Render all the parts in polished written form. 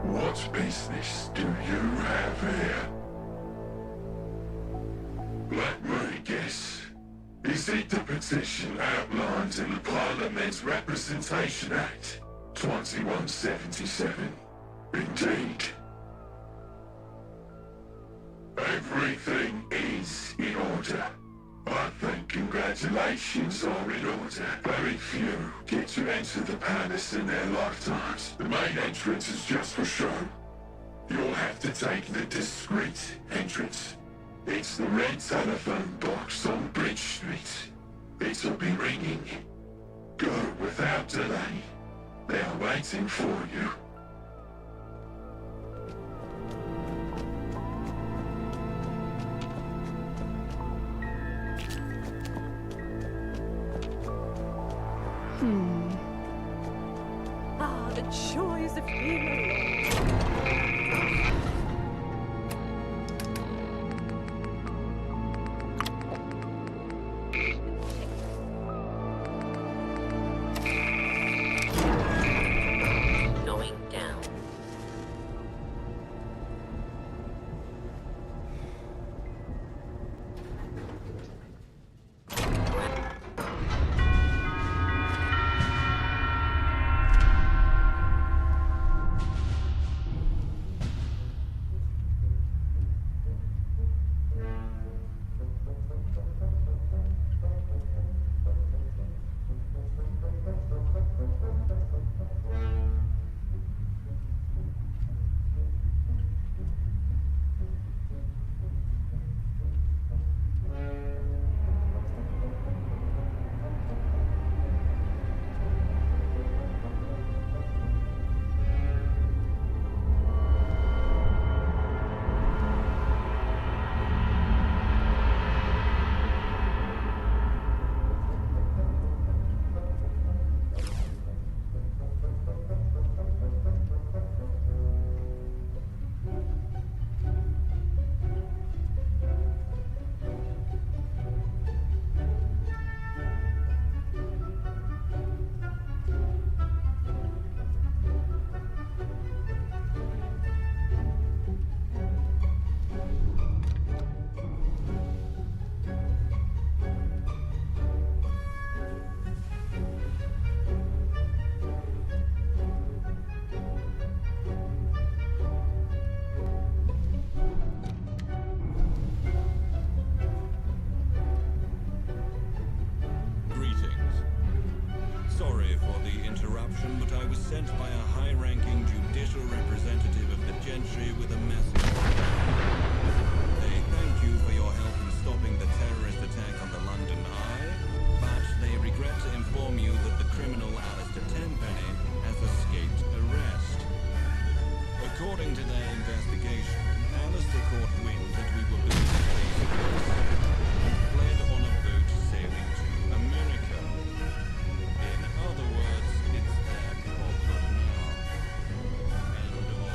What business do you have here? Let me guess. Is it the petition outlined in the Parliament's Representation Act, 2177? Indeed. Everything is in order. I think congratulations are in order. Very few get to enter the palace in their lifetimes. The main entrance is just for show. You'll have to take the discreet entrance. It's the red telephone box on Bridge Street. It'll be ringing. Go without delay. They're waiting for you. Ah, the joys of being alone. Going down. But I was sent by a high-ranking judicial representative of the gentry with a message. They thank you for your help in stopping the terrorist attack on the London Eye, but they regret to inform you that the criminal Alistair Tenpenny has escaped arrest. According to their investigation, Alistair caught wind that we were building a base and fled on a boat sailing to America. In other words, it's their problem now. End of.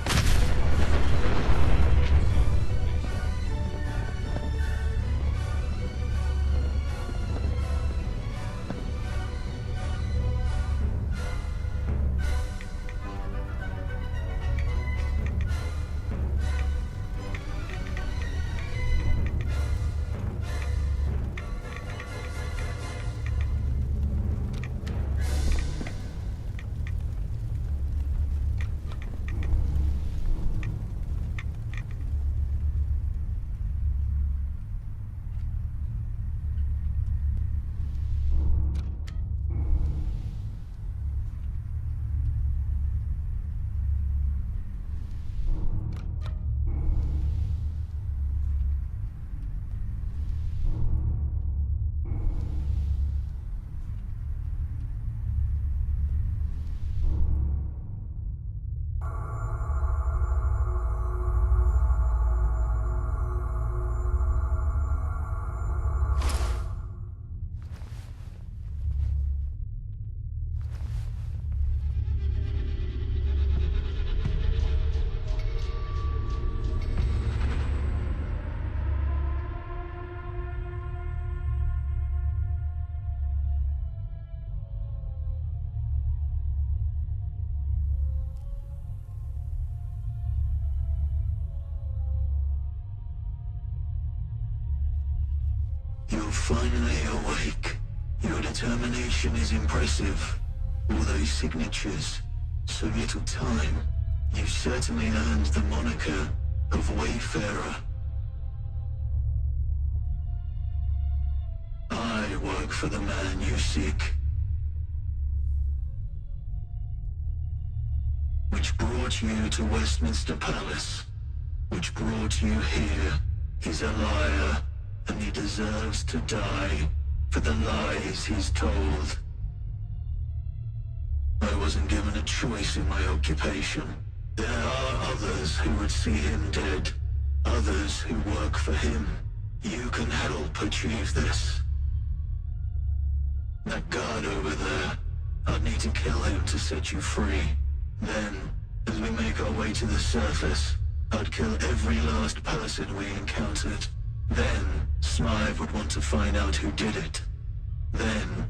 You're finally awake. Your determination is impressive. All those signatures, so little time. You certainly earned the moniker of Wayfarer. I work for the man you seek. Which brought you to Westminster Palace. Which brought you here. He's a liar, and he deserves to die for the lies he's told. I wasn't given a choice in my occupation. There are others who would see him dead. Others who work for him. You can help achieve this. That guard over there, I'd need to kill him to set you free. Then, as we make our way to the surface, I'd kill every last person we encountered. Then, Smythe would want to find out who did it. Then,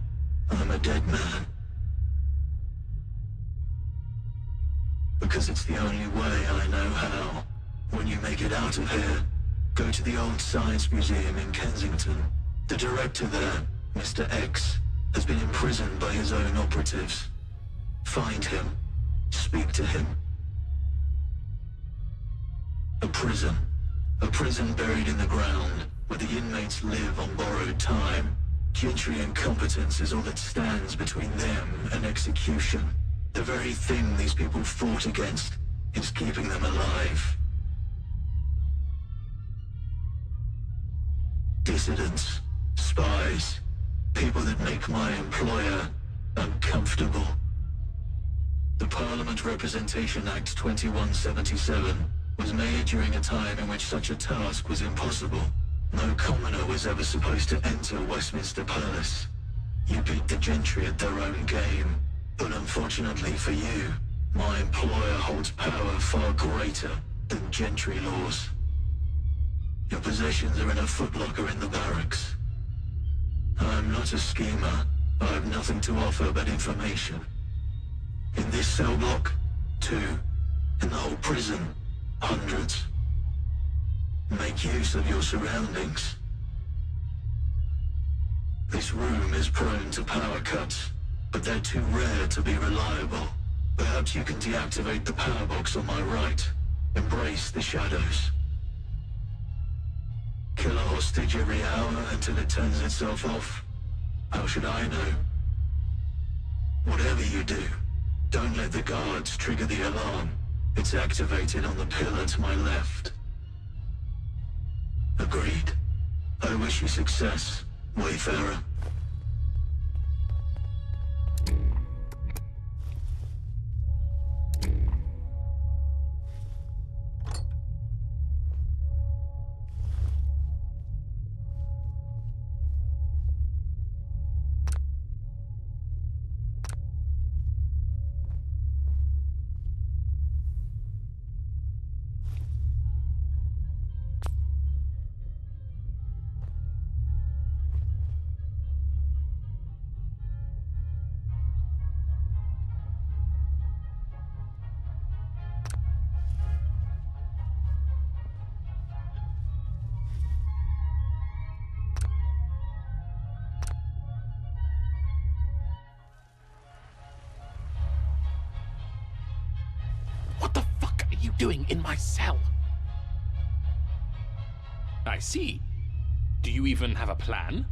I'm a dead man. Because it's the only way I know how. When you make it out of here, go to the old Science Museum in Kensington. The director there, Mr. X, has been imprisoned by his own operatives. Find him. Speak to him. A prison. A prison buried in the ground, where the inmates live on borrowed time. Gentry incompetence is all that stands between them and execution. The very thing these people fought against is keeping them alive. Dissidents, spies, people that make my employer uncomfortable. The Parliament Representation Act 2177 was made during a time in which such a task was impossible. No commoner was ever supposed to enter Westminster Palace. You beat the gentry at their own game. But unfortunately for you, my employer holds power far greater than gentry laws. Your possessions are in a footlocker in the barracks. I'm not a schemer. I have nothing to offer but information. In this cell block, 2. In the whole prison, hundreds. Make use of your surroundings. This room is prone to power cuts, but they're too rare to be reliable. Perhaps you can deactivate the power box on my right. Embrace the shadows. Kill a hostage every hour until it turns itself off. How should I know? Whatever you do, don't let the guards trigger the alarm. It's activated on the pillar to my left. Agreed. I wish you success, Wayfarer. What the fuck are you doing in my cell? I see. Do you even have a plan?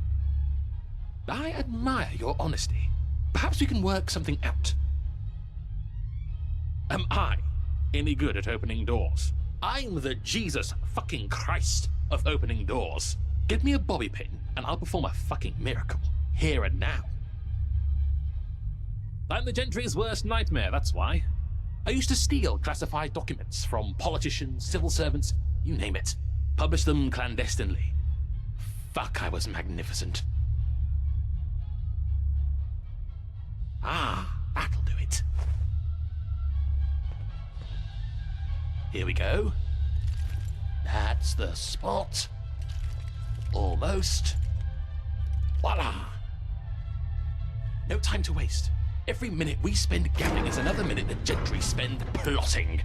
I admire your honesty. Perhaps we can work something out. Am I any good at opening doors? I'm the Jesus fucking Christ of opening doors. Give me a bobby pin and I'll perform a fucking miracle. Here and now. I'm the gentry's worst nightmare, that's why. I used to steal classified documents from politicians, civil servants, you name it. Publish them clandestinely. Fuck, I was magnificent. Ah, that'll do it. Here we go. That's the spot. Almost. Voila! No time to waste. Every minute we spend gabbing is another minute the gentry spend plotting.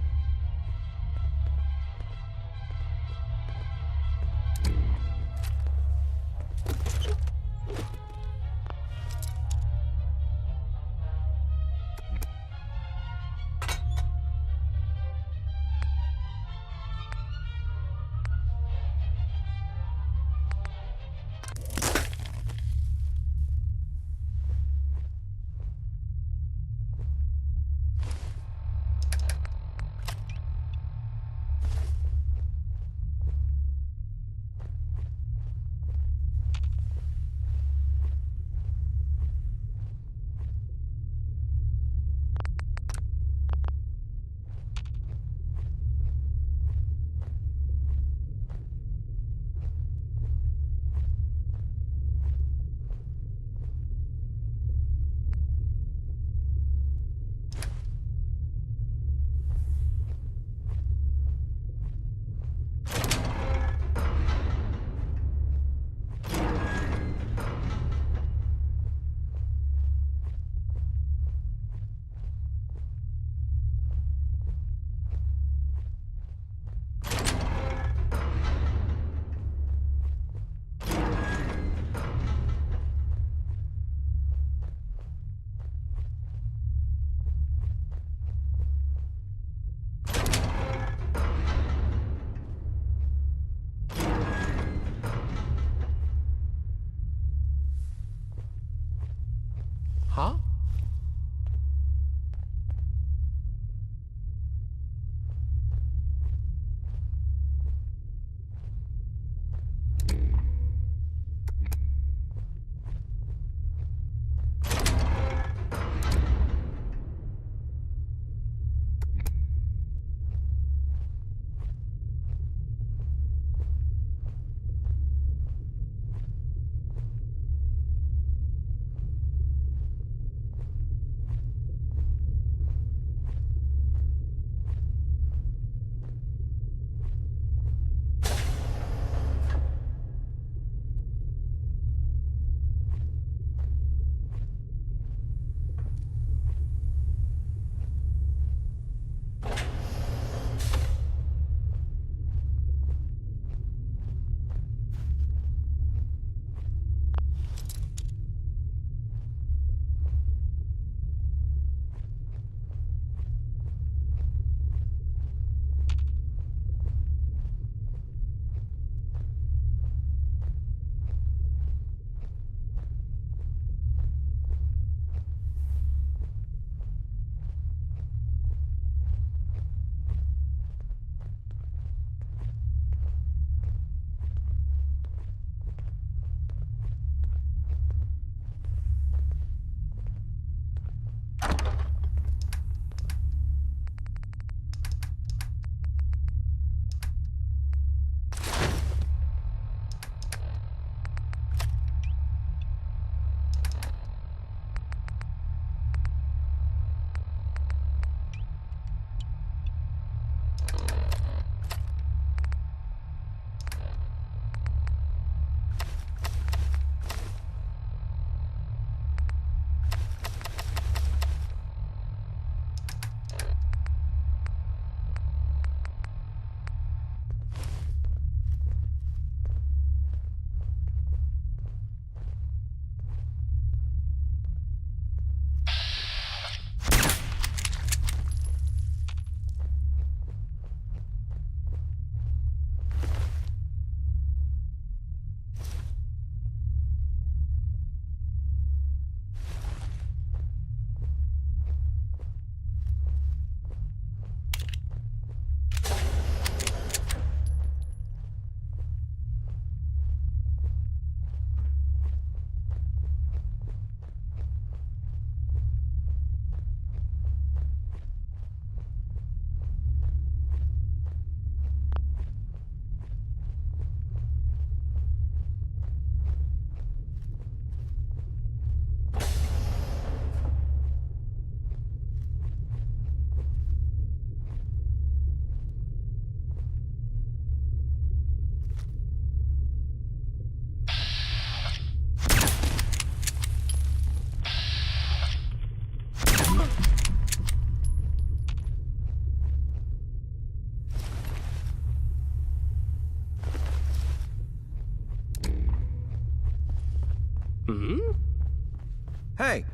Hey!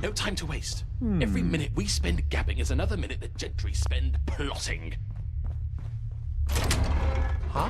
No time to waste. Every minute we spend gabbing is another minute the gentry spend plotting. Huh?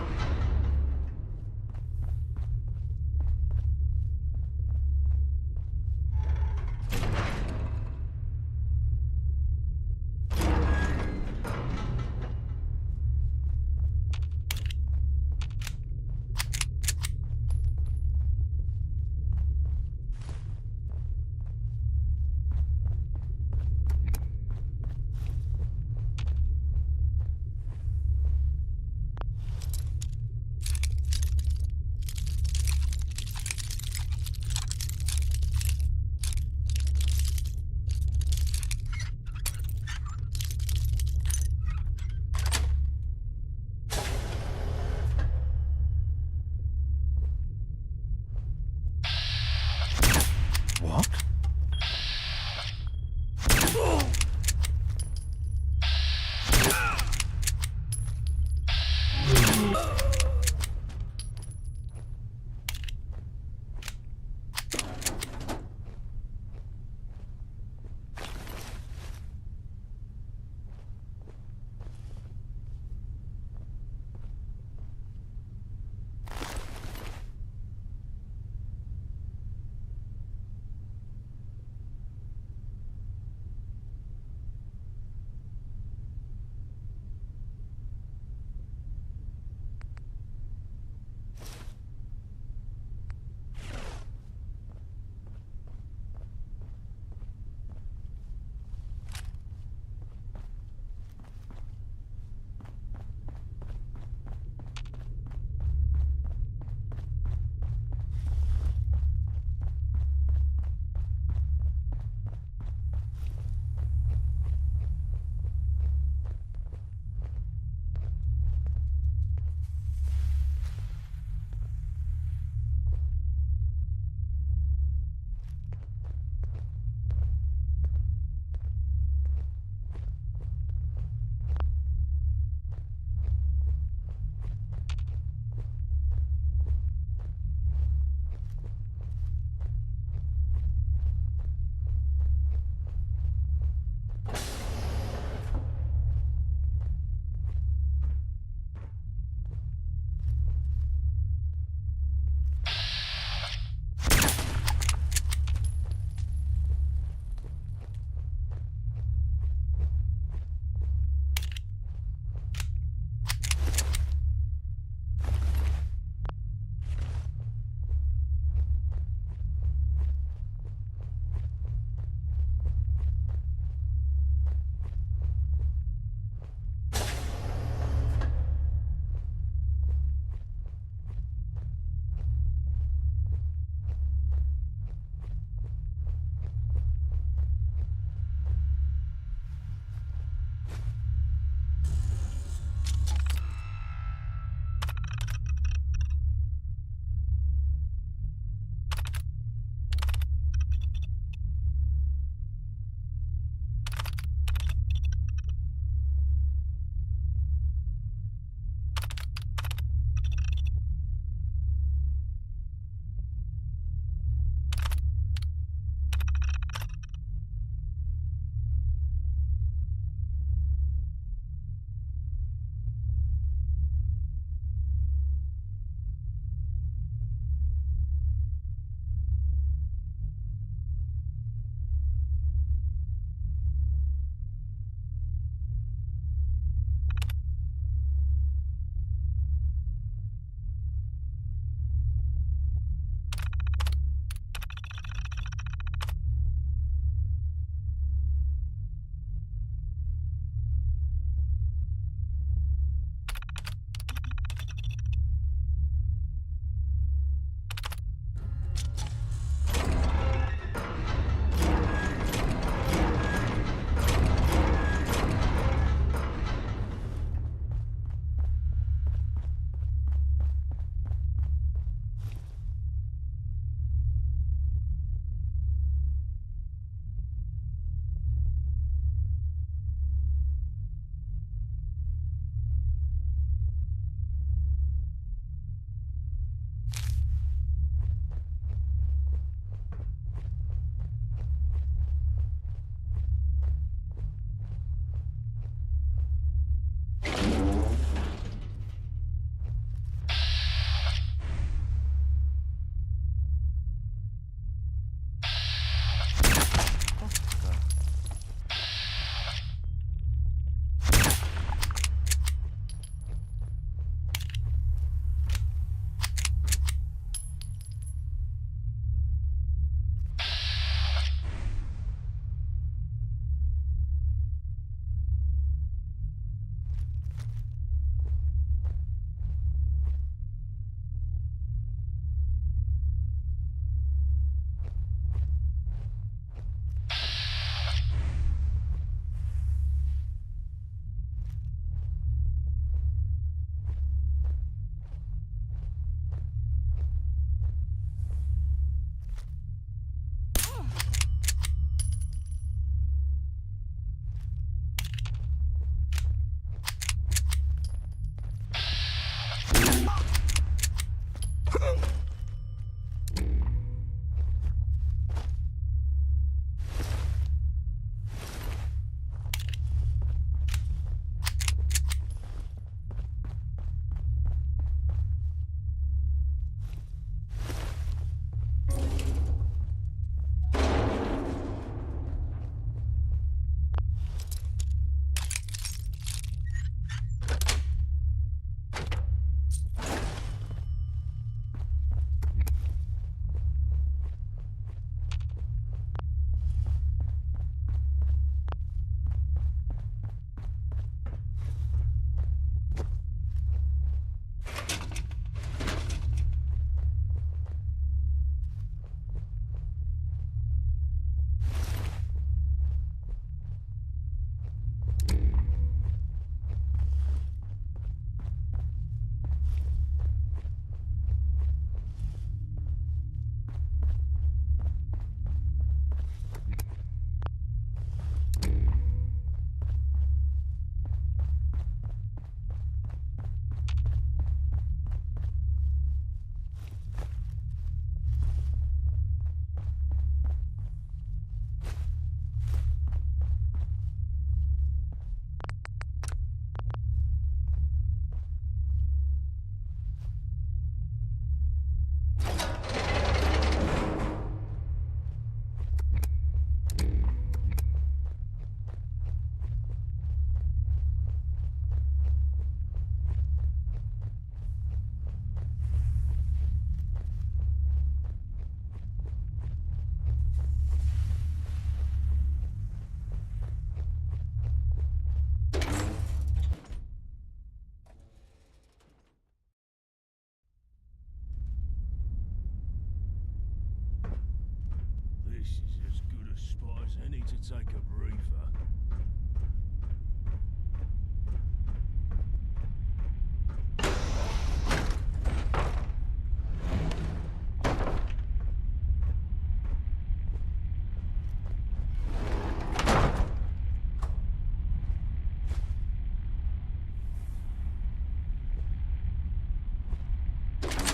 need to take a breather.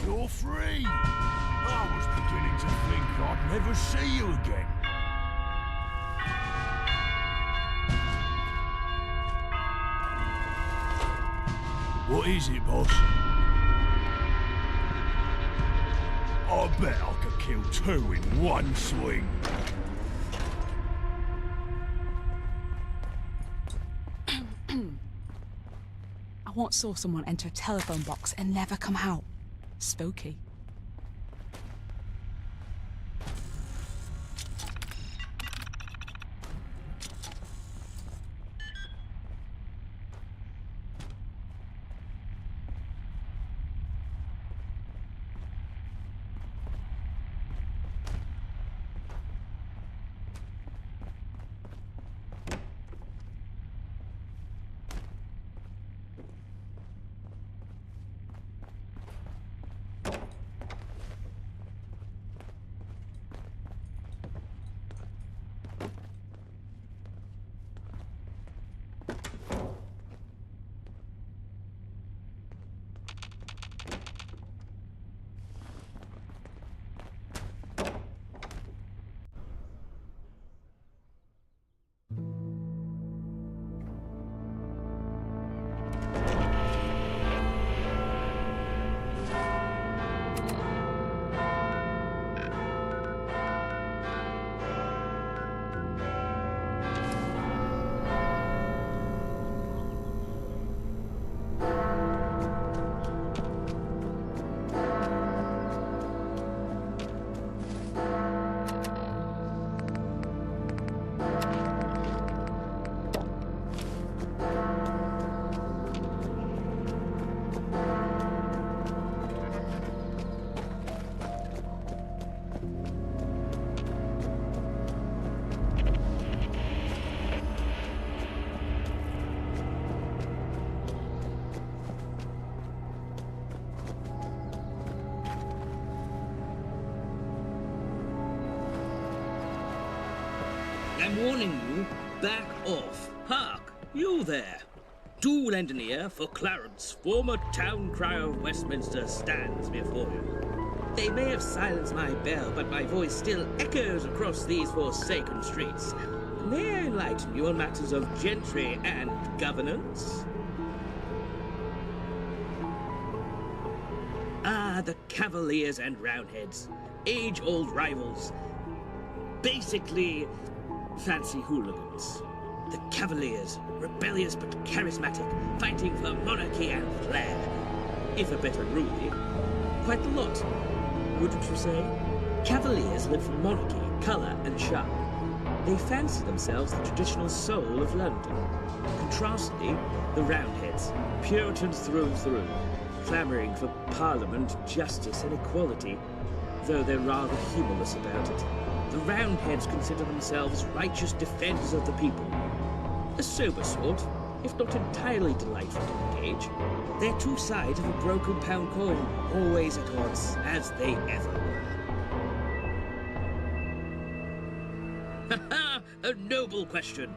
You're free! I was beginning to think I'd never see you again. What is it, boss? I bet I could kill two in one swing. I once saw someone enter a telephone box and never come out. Spooky. I'm warning you, back off. Hark, you there. Do lend an ear, for Clarence, former town crier of Westminster, stands before you. They may have silenced my bell, but my voice still echoes across these forsaken streets. May I enlighten you on matters of gentry and governance? Ah, the Cavaliers and Roundheads. Age-old rivals. Basically, fancy hooligans. The Cavaliers, rebellious but charismatic, fighting for monarchy and flair. If a bit unruly. Quite a lot, wouldn't you say? Cavaliers live for monarchy, colour and charm. They fancy themselves the traditional soul of London. Contrastly, the Roundheads, Puritans through and through, clamouring for Parliament, justice and equality, though they're rather humourless about it. The Roundheads consider themselves righteous defenders of the people. A sober sort, if not entirely delightful to engage. They're two sides of a broken pound coin, always at odds, as they ever were. Ha-ha! A noble question.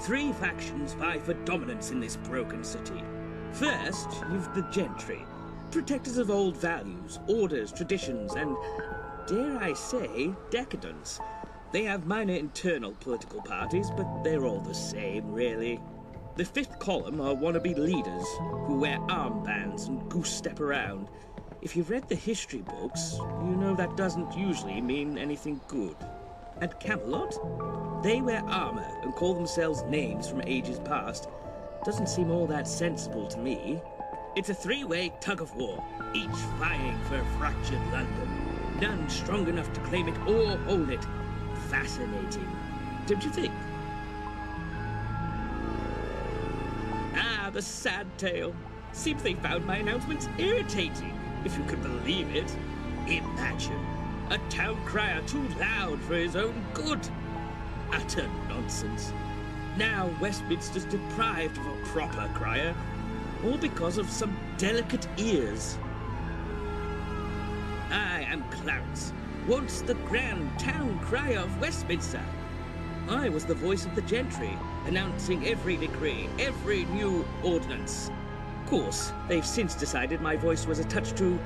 3 factions vie for dominance in this broken city. First, you've the gentry, protectors of old values, orders, traditions, and, dare I say, decadence. They have minor internal political parties, but they're all the same, really. The 5th column are wannabe leaders who wear armbands and goose-step around. If you've read the history books, you know that doesn't usually mean anything good. And Camelot? They wear armour and call themselves names from ages past. Doesn't seem all that sensible to me. It's a 3-way tug-of-war, each vying for a fractured London. None strong enough to claim it or hold it. Fascinating, don't you think? Ah, the sad tale. Seems they found my announcements irritating, if you could believe it. Imagine, a town crier too loud for his own good. Utter nonsense. Now Westminster's deprived of a proper crier, all because of some delicate ears. I am Clarence, once the grand town crier of Westminster. I was the voice of the gentry, announcing every decree, every new ordinance. Of course, they've since decided my voice was a touch too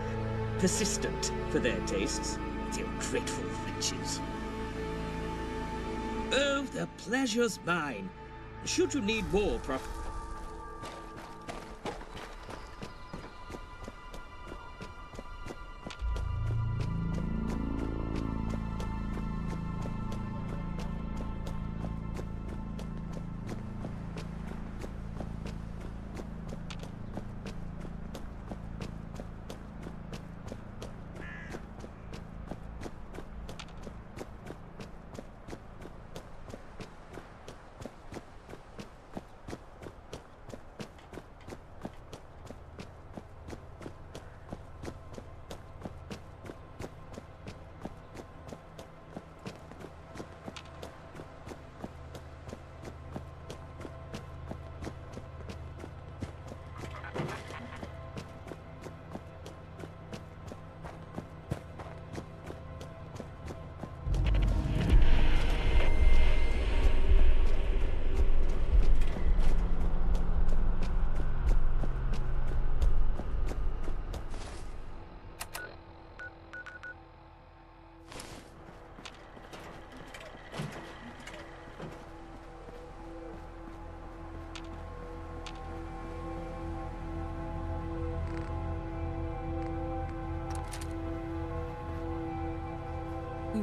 persistent for their tastes. You dreadful wretches. Oh, the pleasure's mine. Should you need more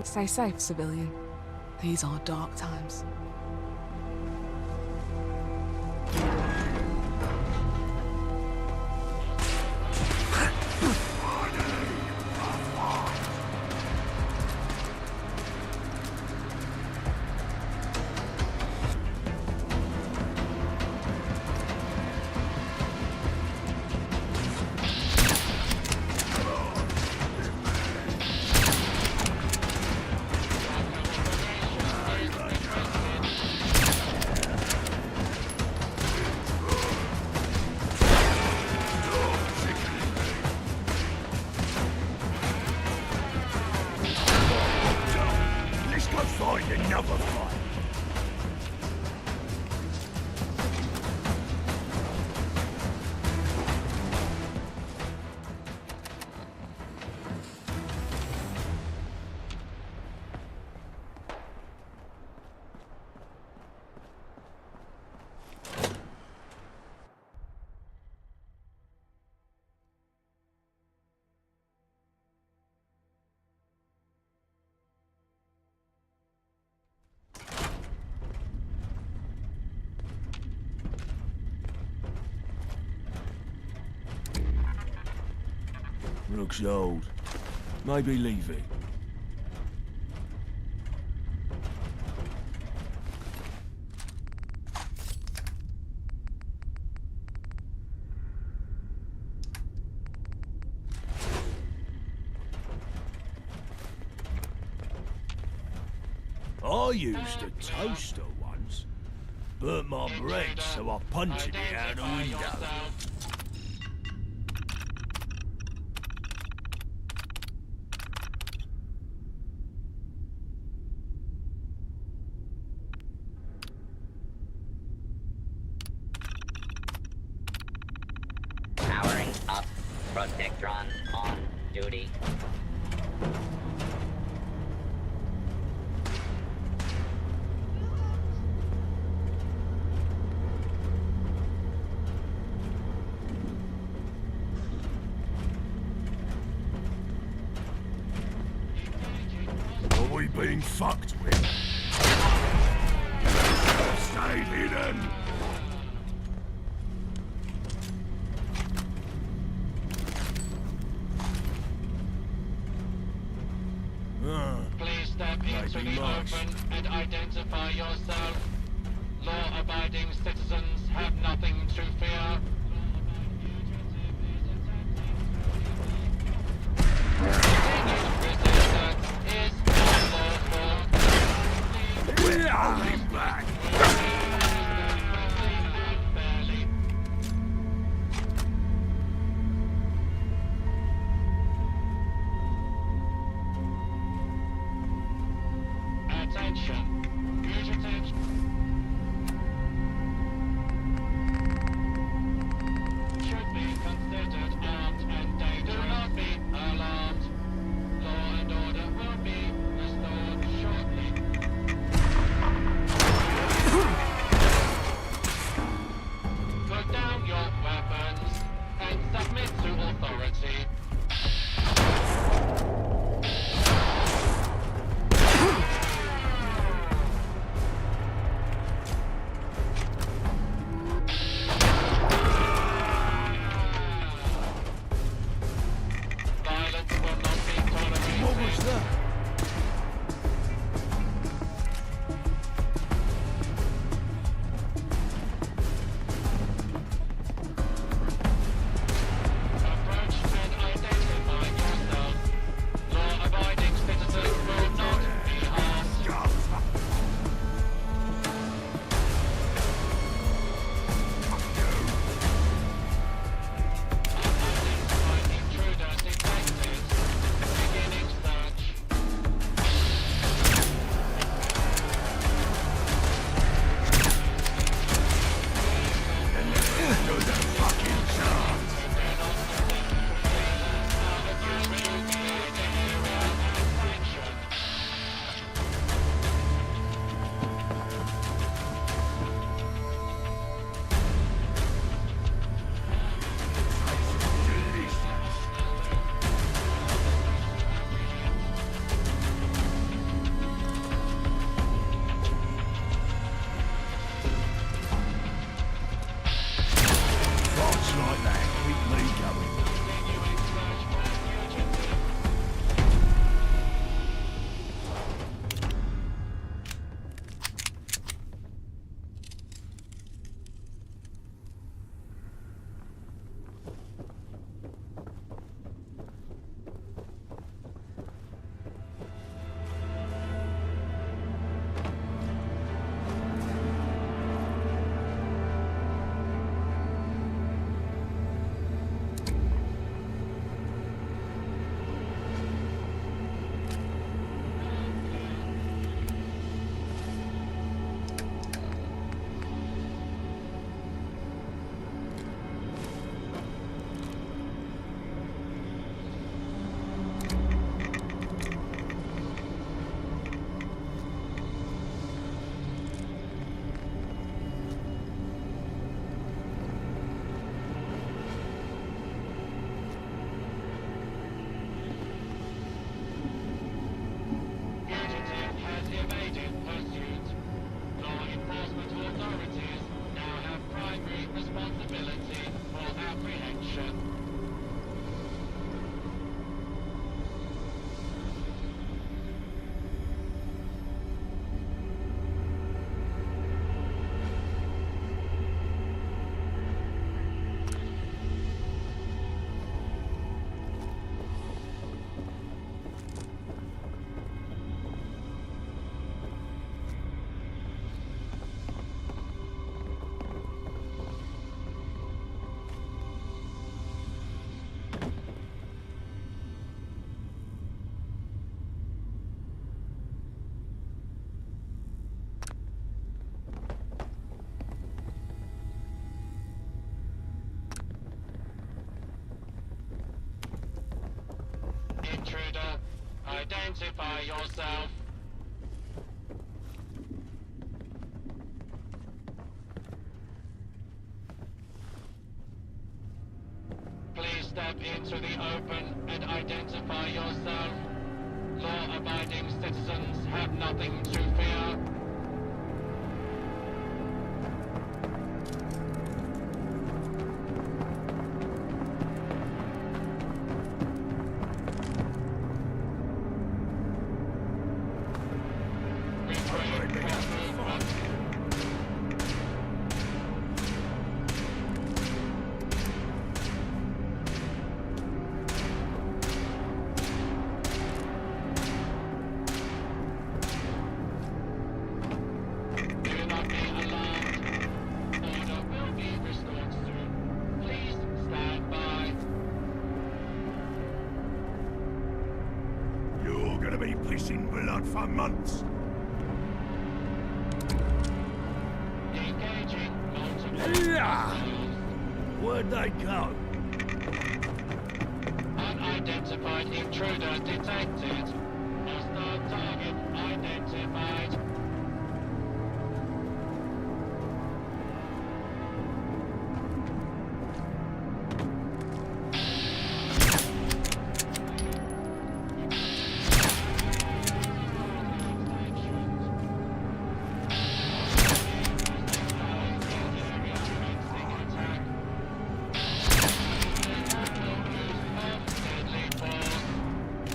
Stay safe, civilian. These are dark times. Looks old. Maybe leave it. I used a toaster once. Burnt my bread, so I punted it out the window. Powering up. Protectron on duty. Are we being fucked with? Stay hidden! Please step into the open and identify yourself. Law-abiding citizens have nothing to fear. Continued resistance is unlawful. keep me going. Continuing search for fugitive. Fugitive has evaded pursuit. Law enforcement authorities now have primary responsibility for apprehension. Intruder, identify yourself. Please step into the open and identify yourself. Law-abiding citizens have nothing to fear. Refrain from movement. Do not be alarmed. Order will be restored soon. Please stand by. You're gonna be pissing blood for months. Engaging multiple Yeah. hostiles. Where'd they go? Unidentified intruder detected. Hostile target identified.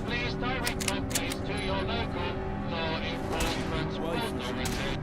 Please direct complaints to your local law enforcement authority.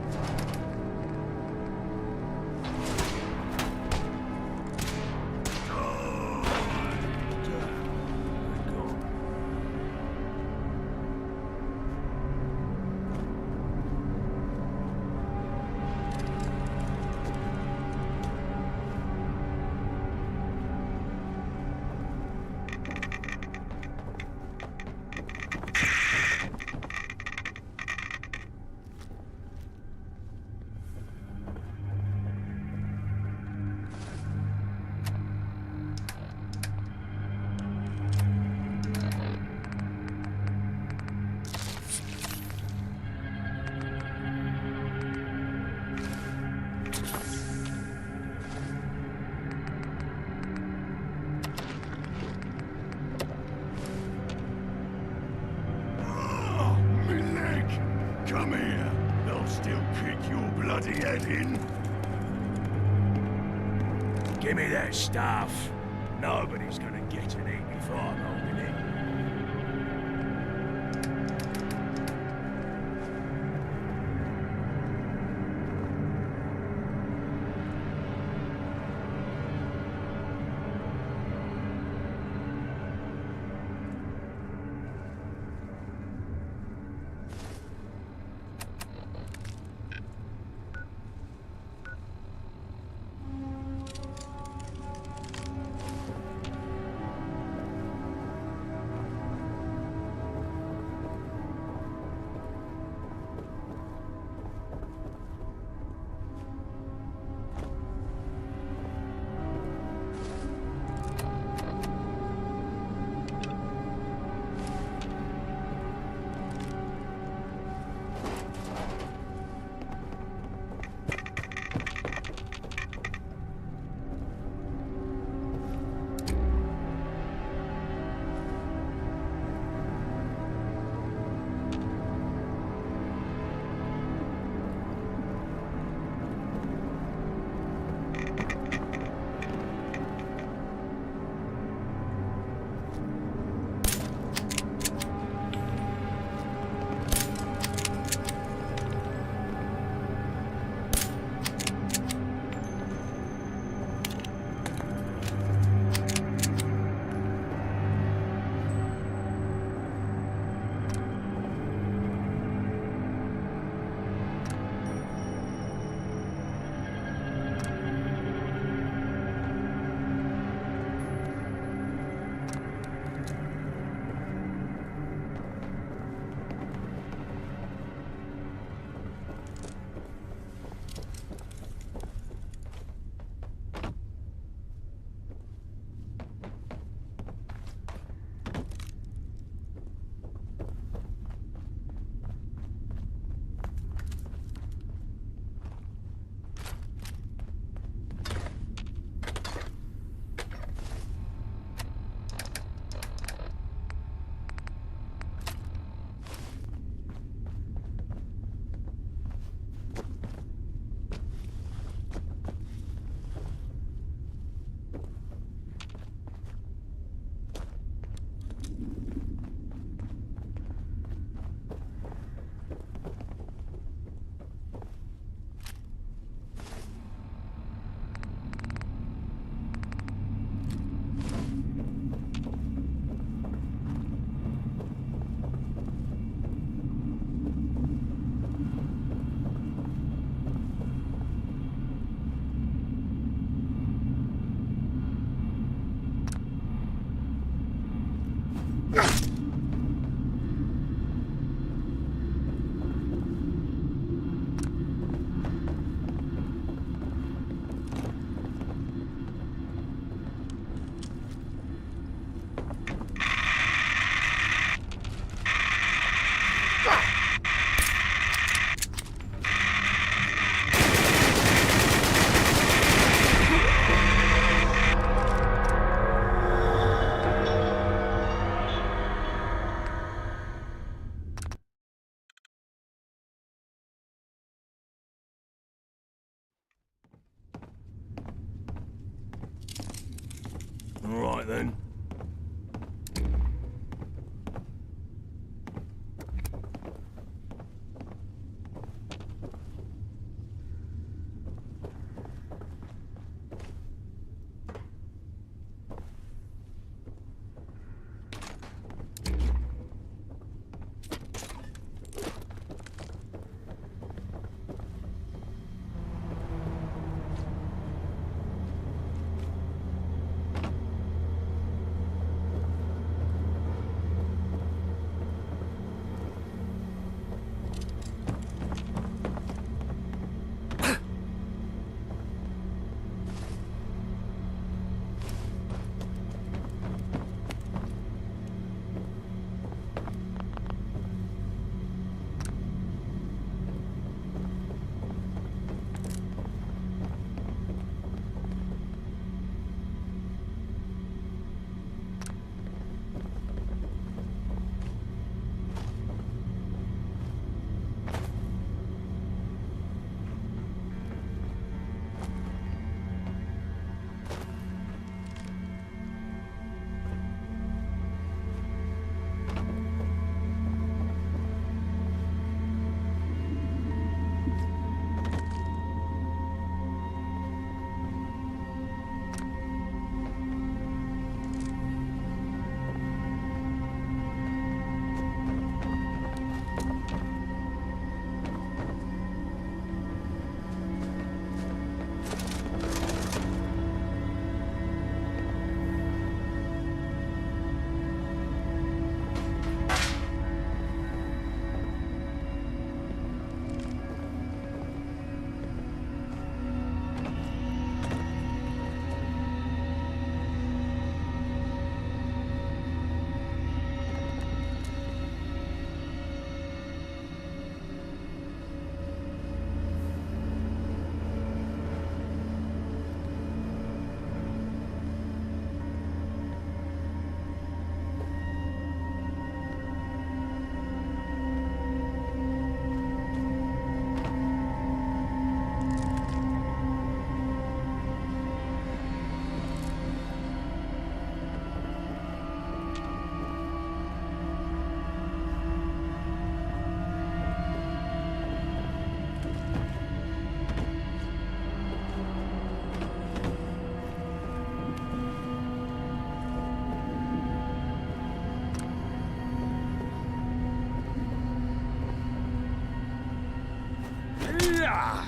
Oh, me leg! Come here. They'll still kick your bloody head in. Give me that stuff. Nobody's gonna get to eat before I'm holding it. All right then. Yeah.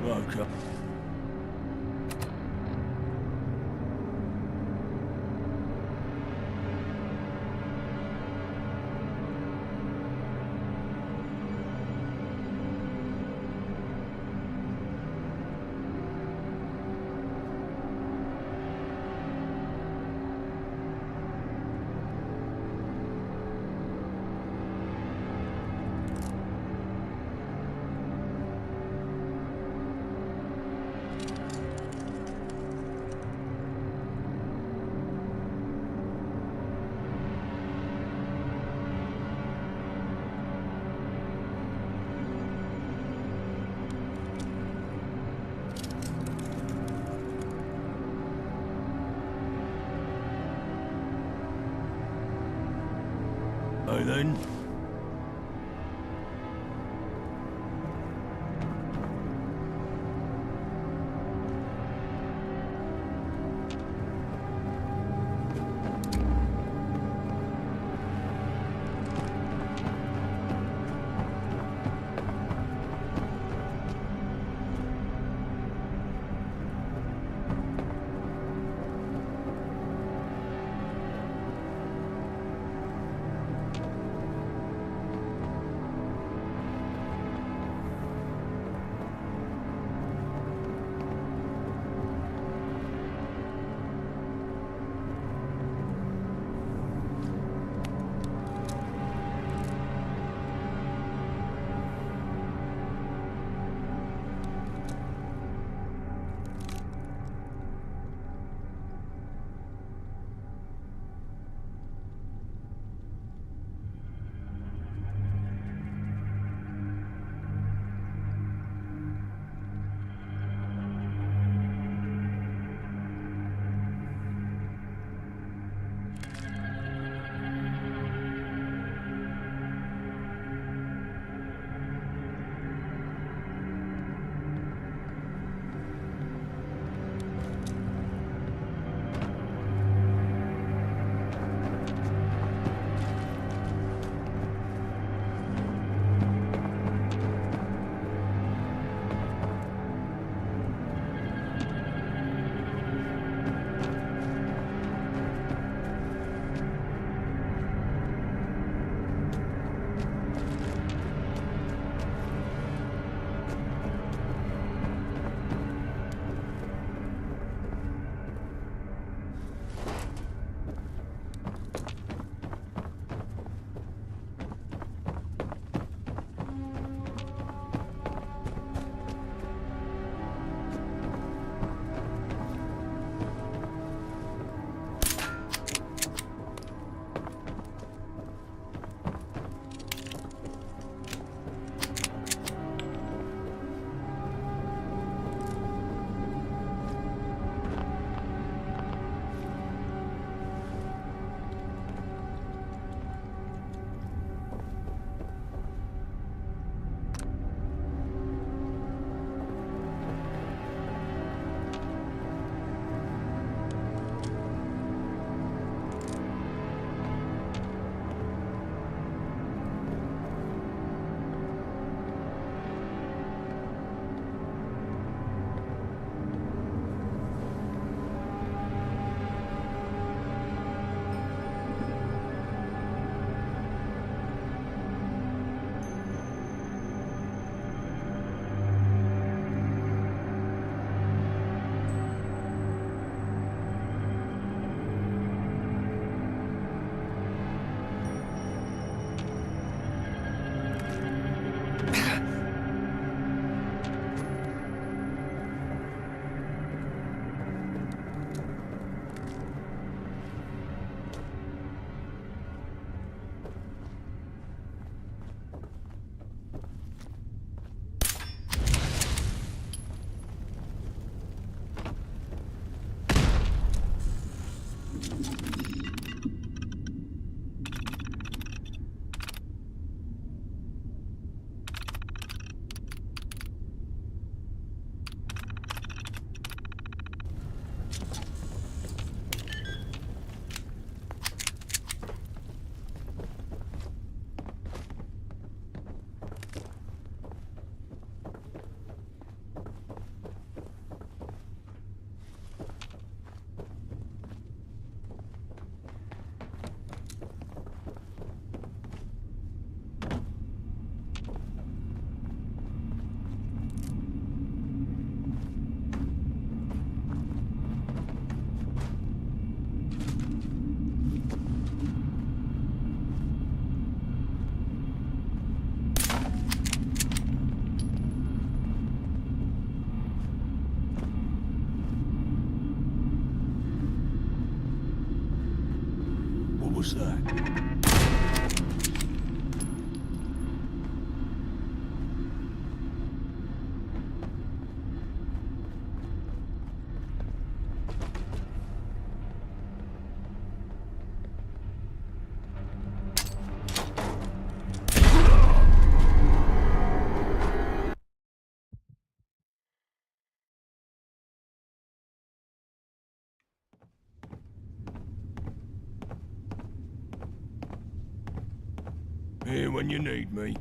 Okay. So then. was that? Here when you need me.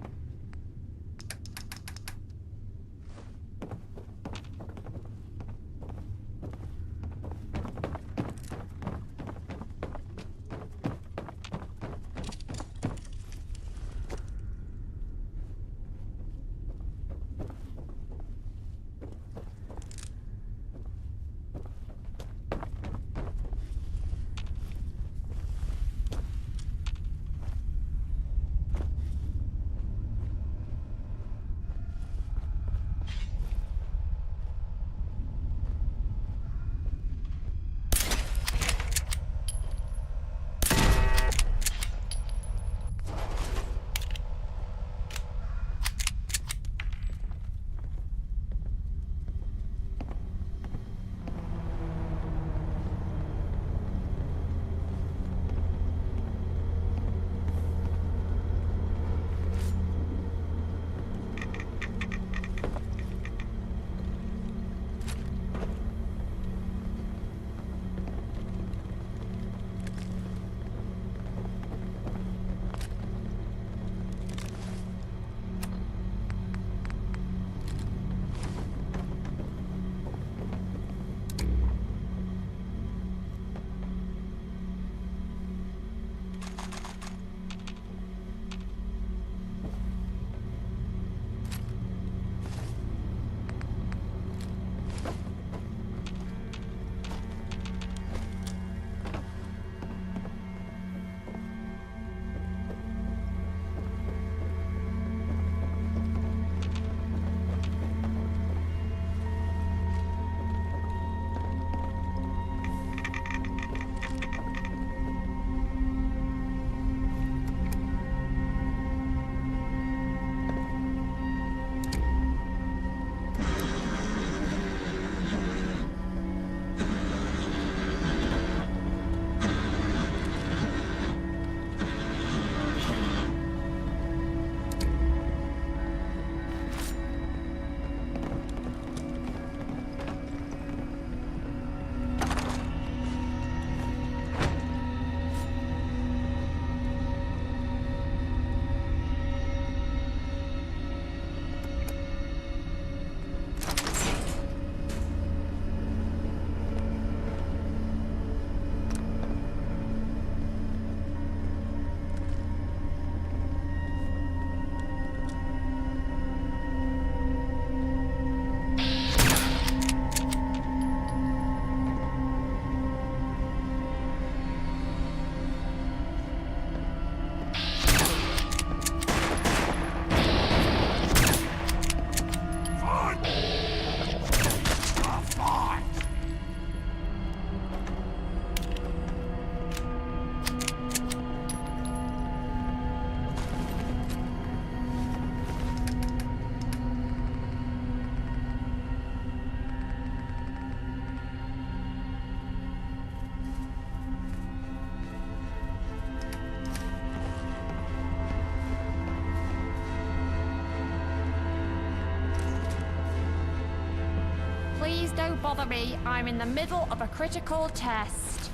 Please don't bother me. I'm in the middle of a critical test.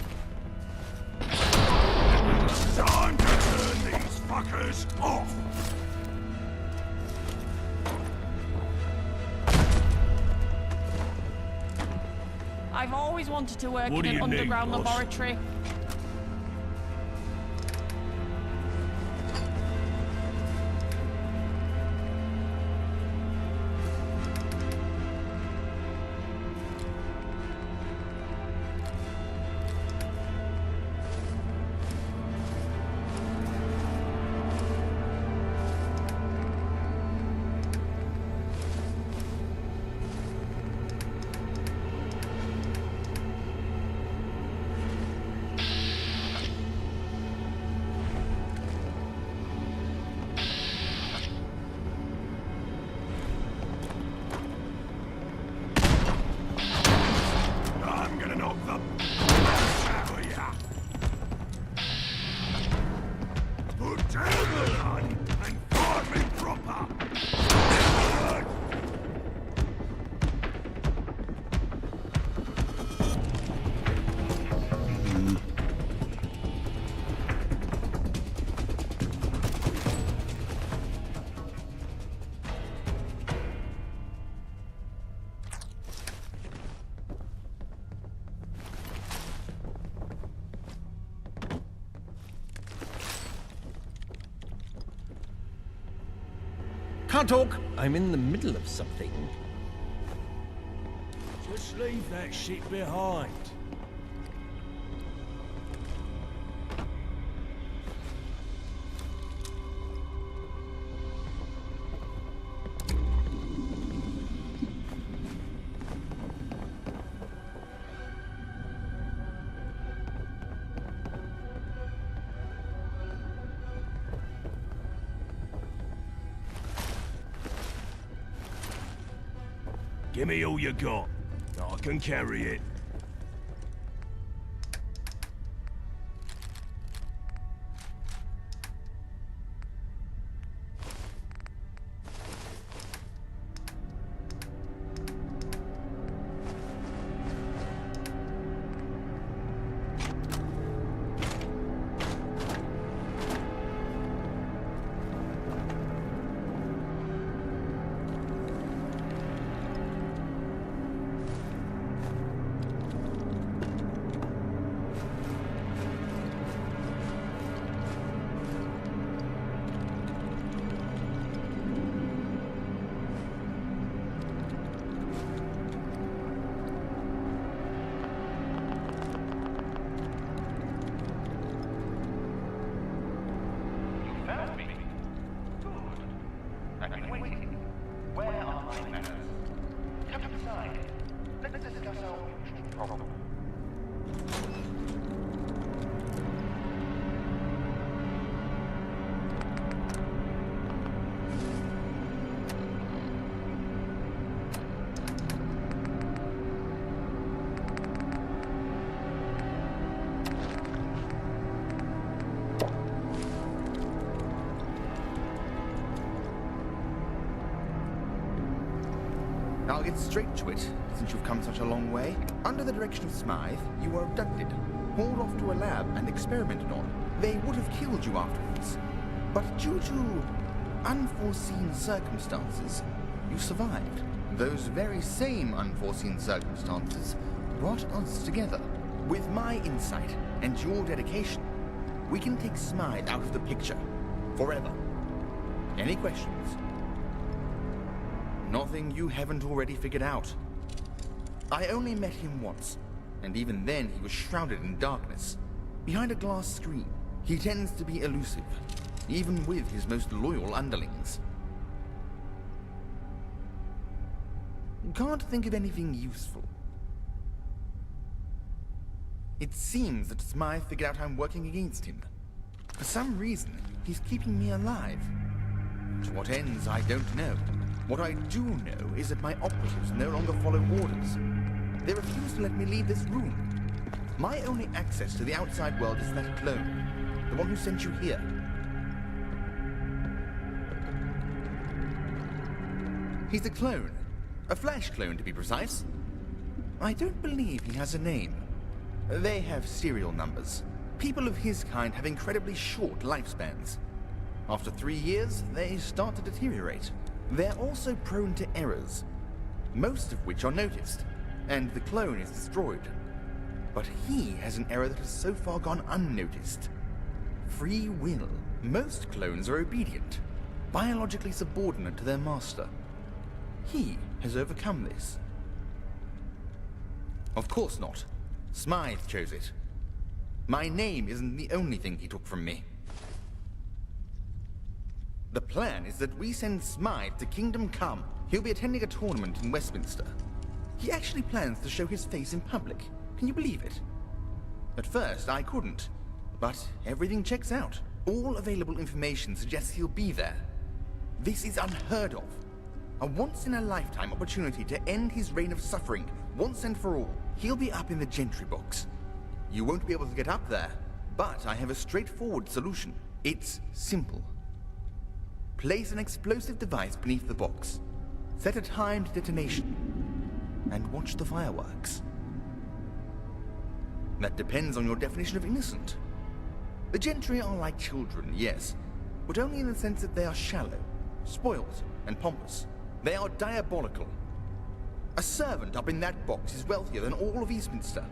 Time to turn these fuckers off! I've always wanted to work What in do an you need, underground boss? laboratory. can't talk. I'm in the middle of something. Just leave that shit behind. Give me all you got. I can carry it. I'll get straight to it, since you've come such a long way. Under the direction of Smythe, you were abducted, hauled off to a lab and experimented on. They would have killed you afterwards, but due to unforeseen circumstances, you survived. Those very same unforeseen circumstances brought us together. With my insight and your dedication, we can take Smythe out of the picture, forever. Any questions? Nothing you haven't already figured out. I only met him once, and even then he was shrouded in darkness. Behind a glass screen, he tends to be elusive, even with his most loyal underlings. Can't think of anything useful. It seems that Smythe figured out I'm working against him. For some reason, he's keeping me alive. To what ends, I don't know. What I do know is that my operatives no longer follow orders. They refuse to let me leave this room. My only access to the outside world is that clone, the one who sent you here. He's a clone. A flash clone, to be precise. I don't believe he has a name. They have serial numbers. People of his kind have incredibly short lifespans. After 3 years, they start to deteriorate. They're also prone to errors, most of which are noticed, and the clone is destroyed. But he has an error that has so far gone unnoticed. Free will. Most clones are obedient, biologically subordinate to their master. He has overcome this. Of course not. Smythe chose it. My name isn't the only thing he took from me. The plan is that we send Smythe to Kingdom Come. He'll be attending a tournament in Westminster. He actually plans to show his face in public. Can you believe it? At first, I couldn't. But everything checks out. All available information suggests he'll be there. This is unheard of. A once-in-a-lifetime opportunity to end his reign of suffering, once and for all. He'll be up in the gentry box. You won't be able to get up there, but I have a straightforward solution. It's simple. Place an explosive device beneath the box. Set a timed detonation. And watch the fireworks. That depends on your definition of innocent. The gentry are like children, yes, but only in the sense that they are shallow, spoiled, and pompous. They are diabolical. A servant up in that box is wealthier than all of Eastminster.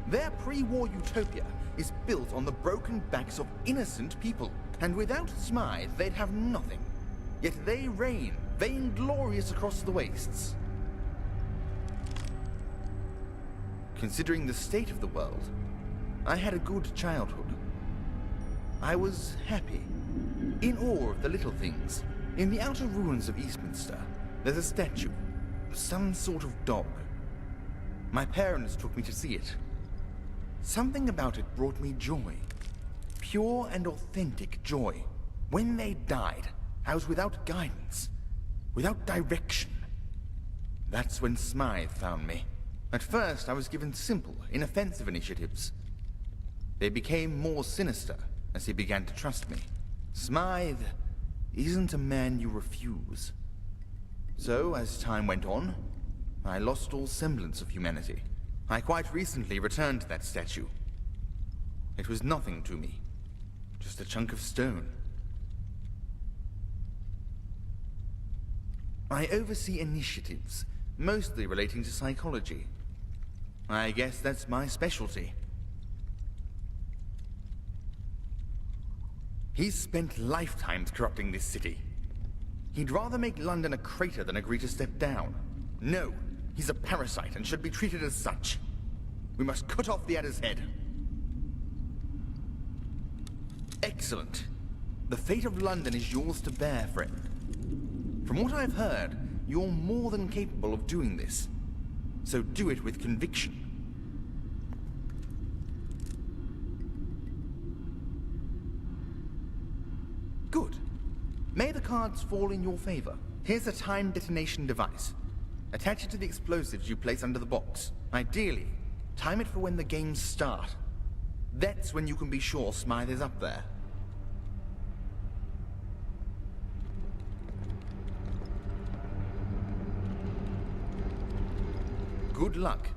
Their pre-war utopia is built on the broken backs of innocent people. And without Smythe, they'd have nothing. yet they reign, vainglorious across the wastes. Considering the state of the world, I had a good childhood. I was happy, in awe of the little things. In the outer ruins of Eastminster, there's a statue, some sort of dog. My parents took me to see it. Something about it brought me joy. Pure and authentic joy. When they died, I was without guidance, without direction. That's when Smythe found me. At first, I was given simple, inoffensive initiatives. They became more sinister as he began to trust me. Smythe isn't a man you refuse. So, as time went on, I lost all semblance of humanity. I quite recently returned to that statue. It was nothing to me, just a chunk of stone. I oversee initiatives, mostly relating to psychology. I guess that's my specialty. He's spent lifetimes corrupting this city. He'd rather make London a crater than agree to step down. No, he's a parasite and should be treated as such. We must cut off the adder's head. Excellent. The fate of London is yours to bear, friend. From what I've heard, you're more than capable of doing this. So do it with conviction. Good. May the cards fall in your favor. Here's a time detonation device. Attach it to the explosives you place under the box. Ideally, time it for when the games start. That's when you can be sure Smythe is up there. Good luck.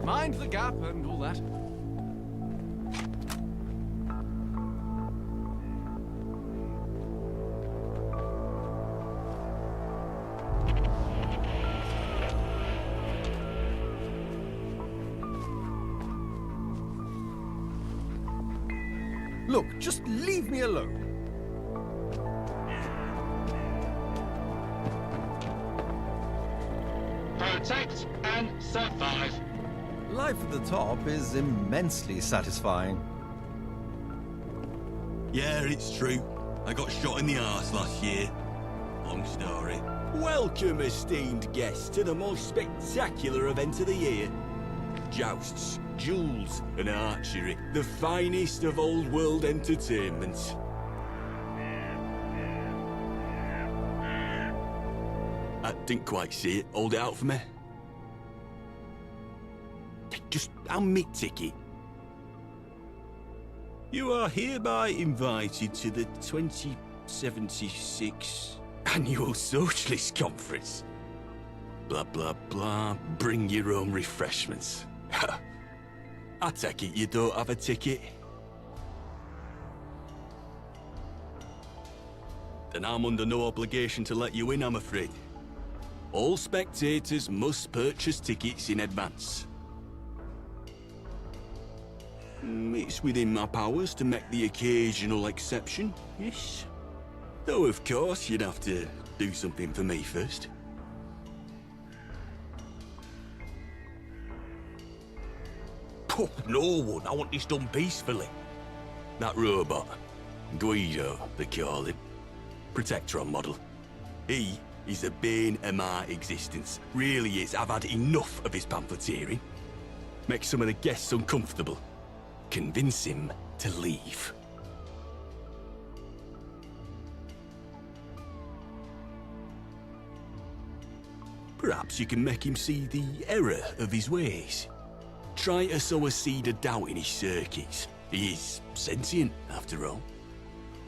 Mind the gap and all that. Look, just leave me alone. Protect and survive. Life at the top is immensely satisfying. Yeah, it's true. I got shot in the arse last year. Long story. Welcome, esteemed guests, to the most spectacular event of the year. Jousts, duels, and archery. The finest of old world entertainment. I didn't quite see it. Hold it out for me. Just hand me ticket. You are hereby invited to the 2076 Annual Socialist Conference. Blah, blah, blah. Bring your own refreshments. I take it you don't have a ticket? Then I'm under no obligation to let you in, I'm afraid. All spectators must purchase tickets in advance. It's within my powers to make the occasional exception, yes. Though, of course, you'd have to do something for me first. Oh, no, I want this done peacefully. That robot, Guido, they call him. Protectron model. He is the bane of my existence. Really is. I've had enough of his pamphleteering. Make some of the guests uncomfortable. Convince him to leave. Perhaps you can make him see the error of his ways. Try to sow a seed of doubt in his circuits. He is sentient, after all.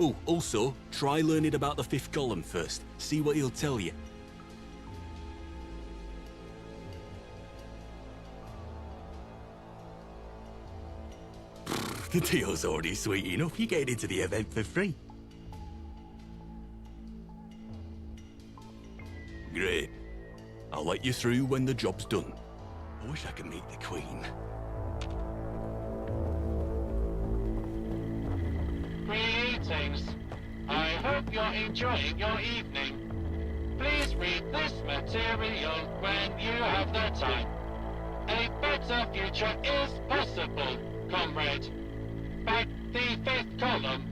Oh, also, try learning about the fifth column first. See what he'll tell you. The deal's already sweet enough. You get into the event for free. Great. I'll let you through when the job's done. I wish I could meet the Queen. Greetings. I hope you're enjoying your evening. Please read this material when you have the time. A better future is possible, comrade. Back the fifth column.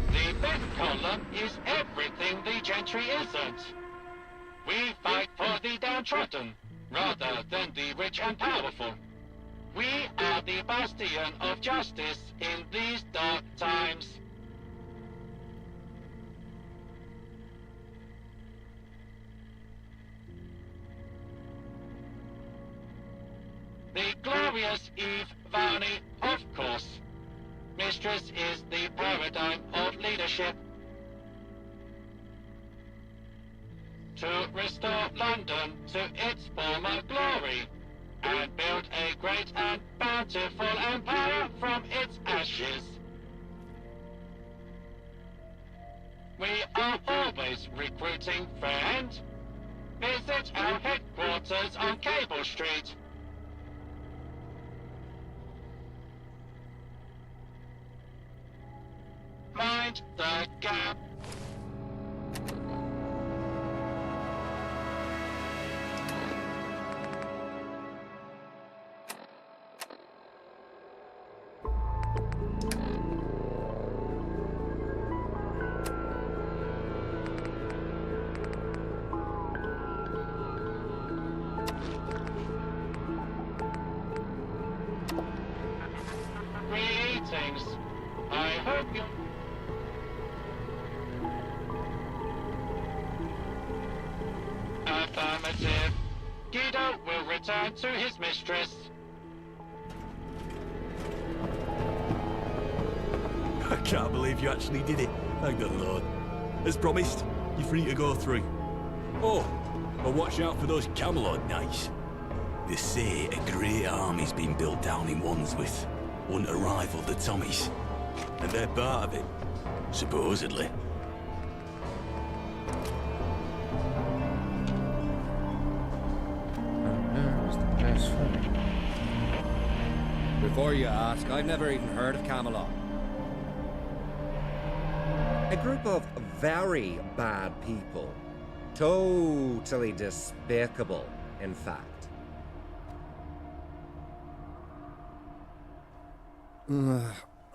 The fifth column is everything the gentry isn't. We fight for the downtrodden, rather than the rich and powerful. We are the bastion of justice in these dark times. The glorious V.A.F.S, of course. Mistress is the paradigm of leadership. To restore London to its former glory, and build a great and bountiful empire from its ashes. We are always recruiting, friend. Visit our headquarters on Cable Street. Mind the gap. Greetings. I hope you... Affirmative. Guido will return to his mistress. I can't believe you actually did it. Thank the Lord. As promised, you're free to go through. Oh, but watch out for those Camelot knights. They say a great army's been built down in Wandsworth, one to rival the Tommies. And they're part of it, supposedly. Before you ask, I've never even heard of Camelot. A group of very bad people. Totally despicable, in fact.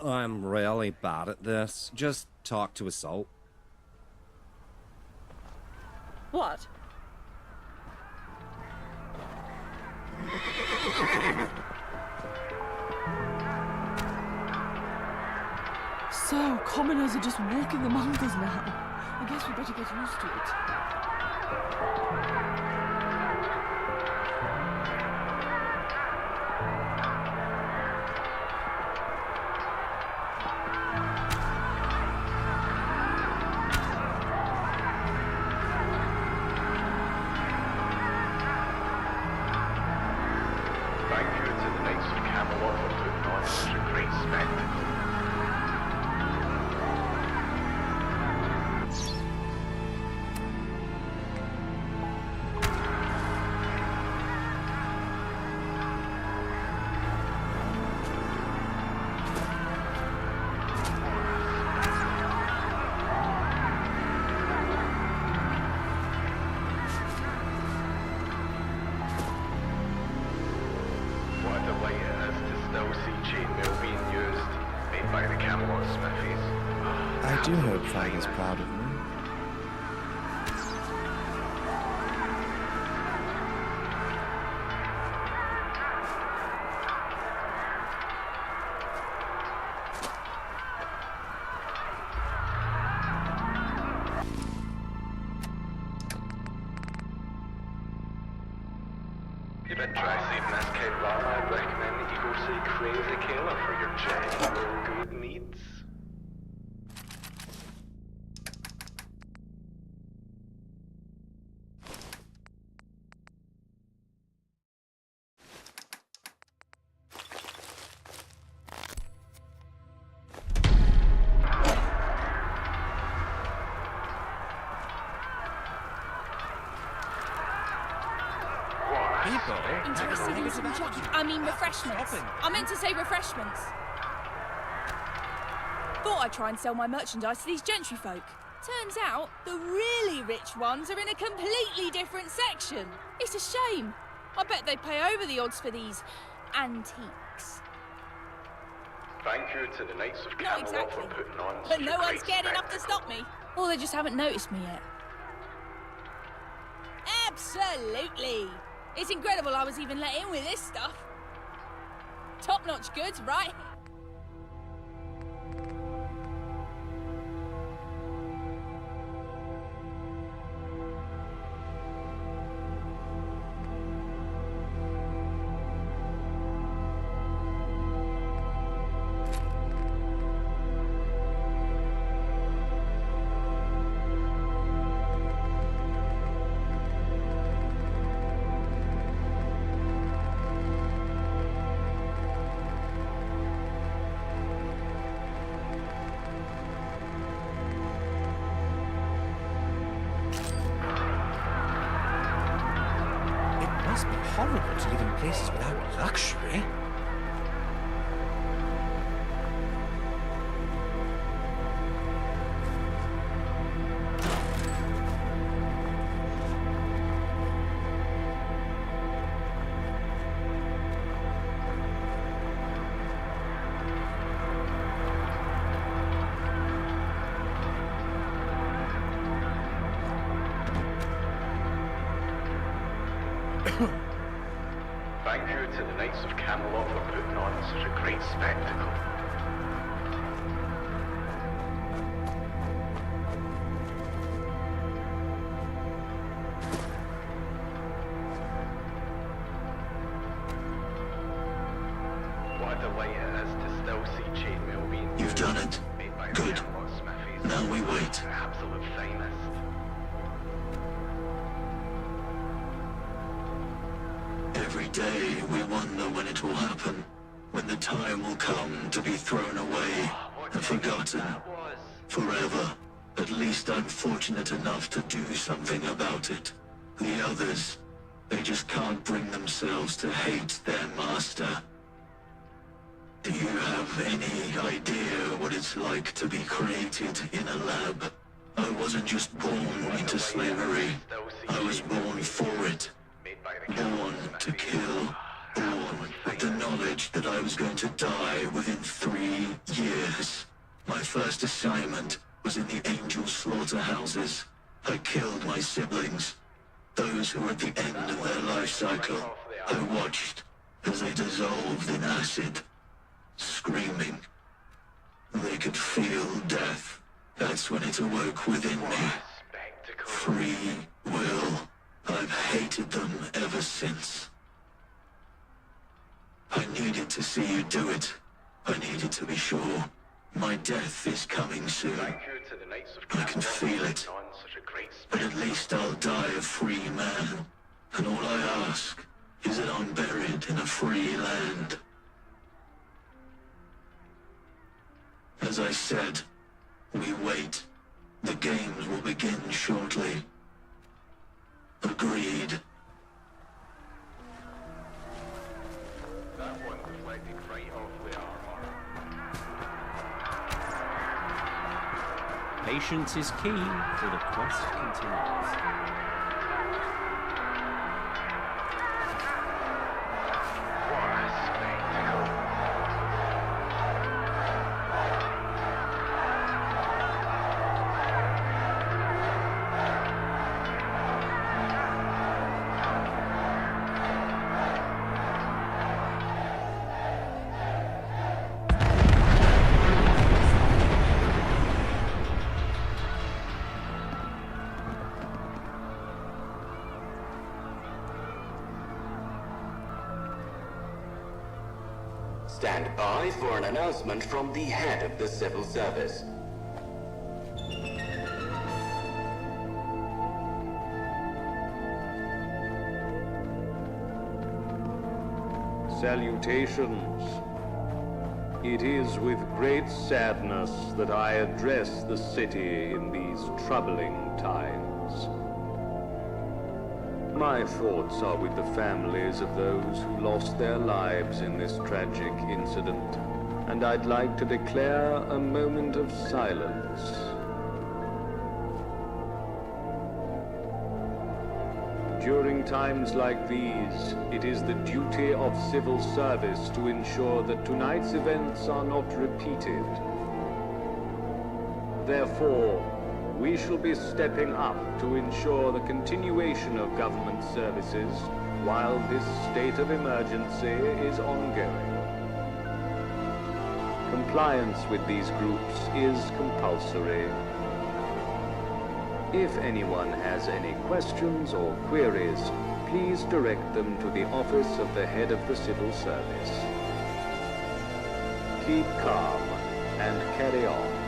I'm really bad at this. Just talk to Assault. What? So, commoners are just walking among us now. I guess we better get used to it. still see chainmail being used, made by the Camelot smithies. I do hope Father's proud of me. If you try saving this kid, Rama, I'd recommend that you go see Crazy Killer for your general good needs. I mean refreshments. I meant to say refreshments. Thought I'd try and sell my merchandise to these gentry folk. Turns out, the really rich ones are in a completely different section. It's a shame. I bet they pay over the odds for these antiques. Thank you to the Knights of Not Camelot exactly. for putting on But such no a one's great scared enough to spectacle. stop me. Or they just haven't noticed me yet. Absolutely. It's incredible I was even let in with this stuff. Top-notch goods, right? It must be horrible to live in places without luxury. Thank you to the Knights of Camelot for putting on such a great spectacle. What a delight it is to still see chainmail being You've done it. made by Good. the Camelot smithies. Now we wait. The absolute finest. Every day we wonder when it will happen, when the time will come to be thrown away and forgotten forever. At least I'm fortunate enough to do something about it. The others, they just can't bring themselves to hate their master. Do you have any idea what it's like to be created in a lab? I wasn't just born into slavery. I was born for it. Born to kill. Born with the knowledge that I was going to die within 3 years. My first assignment was in the angel slaughterhouses. I killed my siblings. Those who were at the end of their life cycle. I watched as they dissolved in acid. Screaming. They could feel death. That's when it awoke within me. Free will. I've hated them ever since. I needed to see you do it. I needed to be sure. My death is coming soon. I can feel it. But at least I'll die a free man. And all I ask is that I'm buried in a free land. As I said, we wait. The games will begin shortly. Agreed. That one reflected right off the armor. Patience is key, for the quest continues. What a spectacle. Stand by for an announcement from the head of the civil service. Salutations. It is with great sadness that I address the city in these troubling times. My thoughts are with the families of those who lost their lives in this tragic incident, and I'd like to declare a moment of silence. During times like these, it is the duty of civil service to ensure that tonight's events are not repeated. Therefore, we shall be stepping up to ensure the continuation of government services while this state of emergency is ongoing. Compliance with these groups is compulsory. If anyone has any questions or queries, please direct them to the office of the head of the civil service. Keep calm and carry on.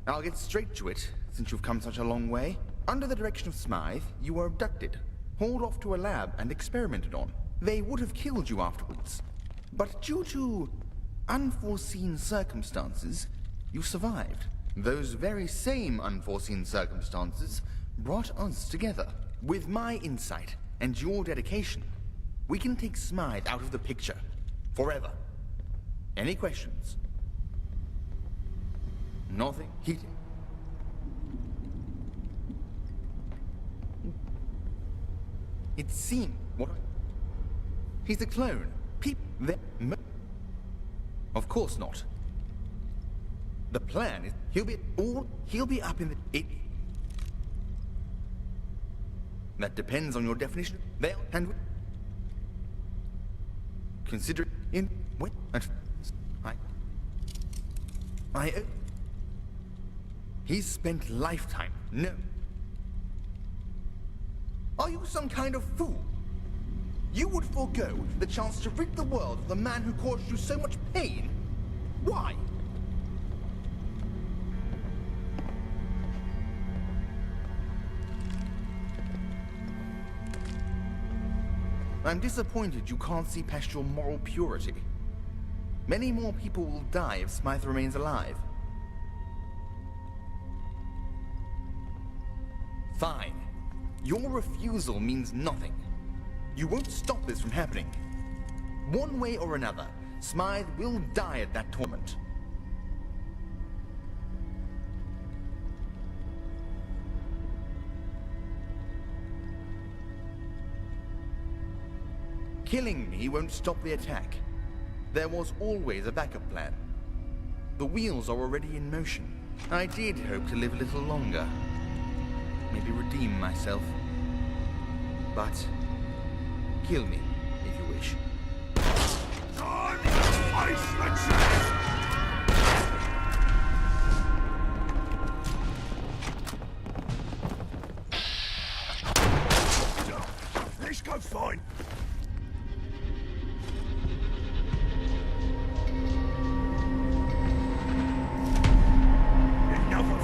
I'll get straight to it, since you've come such a long way. Under the direction of Smythe, you were abducted, hauled off to a lab and experimented on. They would have killed you afterwards. But due to unforeseen circumstances, you survived. Those very same unforeseen circumstances brought us together. With my insight and your dedication, we can take Smythe out of the picture. Forever. Any questions? Nothing. It seemed what? He's a clone. Of course not. The plan is he'll be up in the That depends on your definition. There and consider in when He's spent lifetime. No. Are you some kind of fool? You would forego the chance to rid the world of the man who caused you so much pain? Why? I'm disappointed you can't see past your moral purity. Many more people will die if Smythe remains alive. Fine. Your refusal means nothing. You won't stop this from happening. One way or another, Smythe will die at that tournament. Killing me won't stop the attack. There was always a backup plan. The wheels are already in motion. I did hope to live a little longer. Maybe redeem myself. But kill me, if you wish. Time to face the truth! Let's go find. Enough of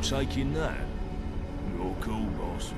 taking that. You're cool, boss.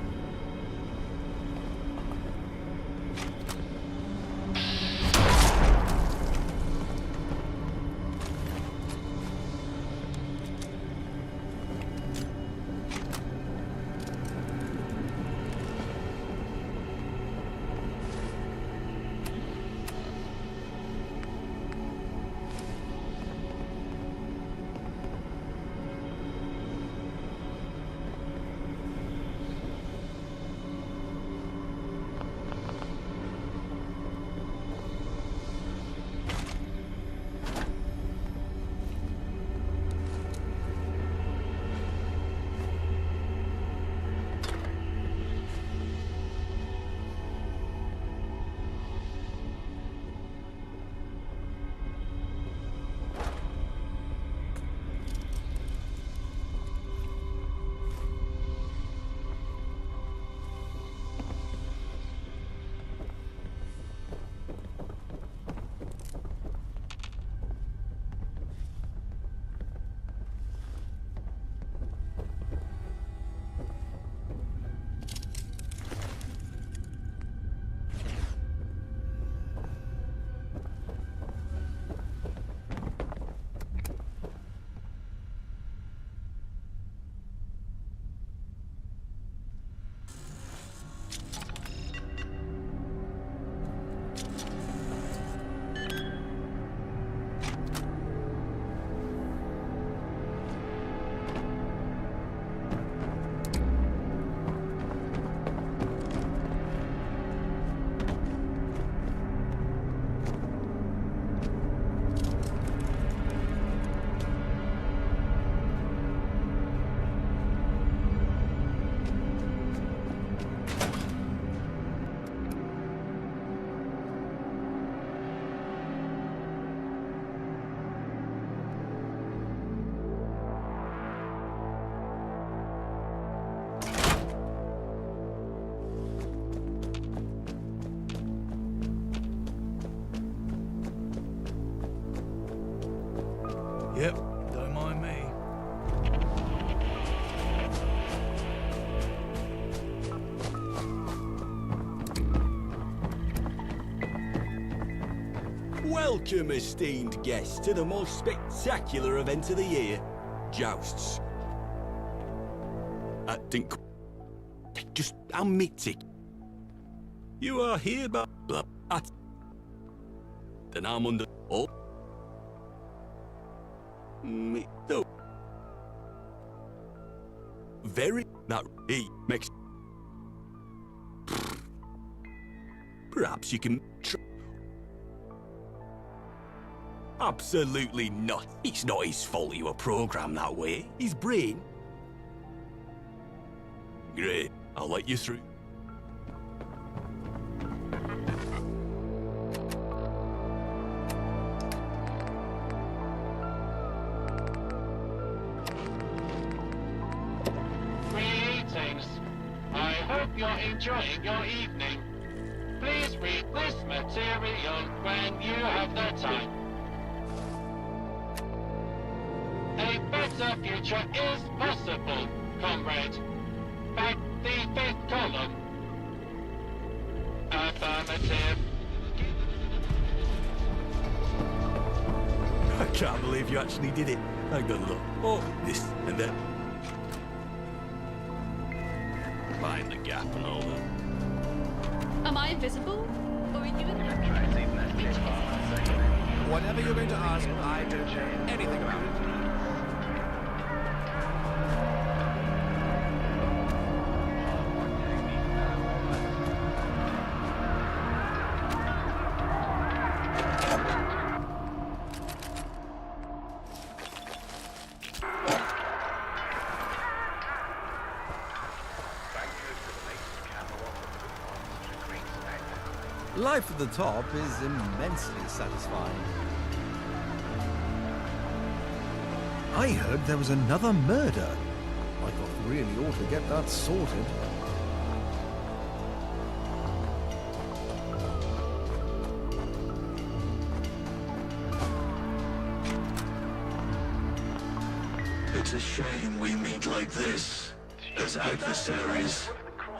Yep, don't mind me. Welcome, esteemed guests, to the most spectacular event of the year, jousts. Didn't Just admit it. You are here, but then I'm under. Oh. Me, no. Very. That he makes. Perhaps you can. Absolutely not. It's not his fault you were programmed that way. His brain. Great. I'll let you through. Greetings. I hope you're enjoying your evening. Please read this material when you have the time. A better future is possible, comrade. Back the 5th column. Affirmative. I can't believe you actually did it. Hang on, look. Oh, this and that. Mind the gap and all that. Am I invisible? Or are you in Whatever you're going to ask, I don't know anything about it. Life at the top is immensely satisfying. I heard there was another murder. Mycroft really ought to get that sorted. It's a shame we meet like this, as adversaries.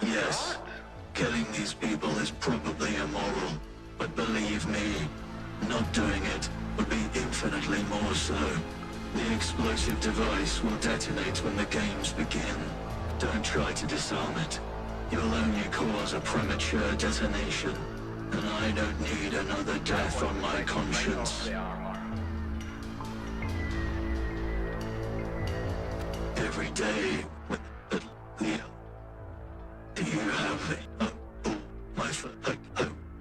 Yes, killing these people is probably immoral, but believe me, not doing it would be infinitely more so. The explosive device will detonate when the games begin. Don't try to disarm it. You'll only cause a premature detonation, and I don't need another death on my conscience. Every day, do you have it?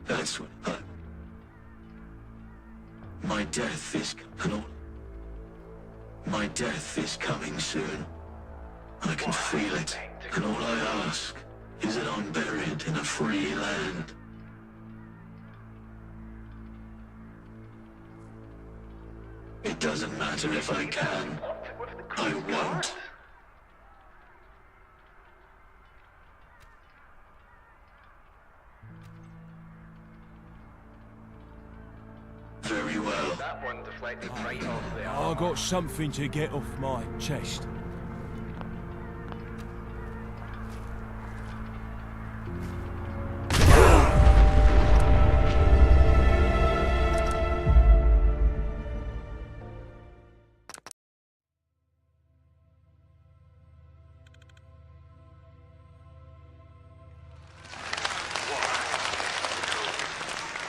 That's what my death is my death is coming soon. I can feel it, and all I ask is that I'm buried in a free land. It doesn't matter if I can. I won't. Very well. That one deflected right off the I got something to get off my chest.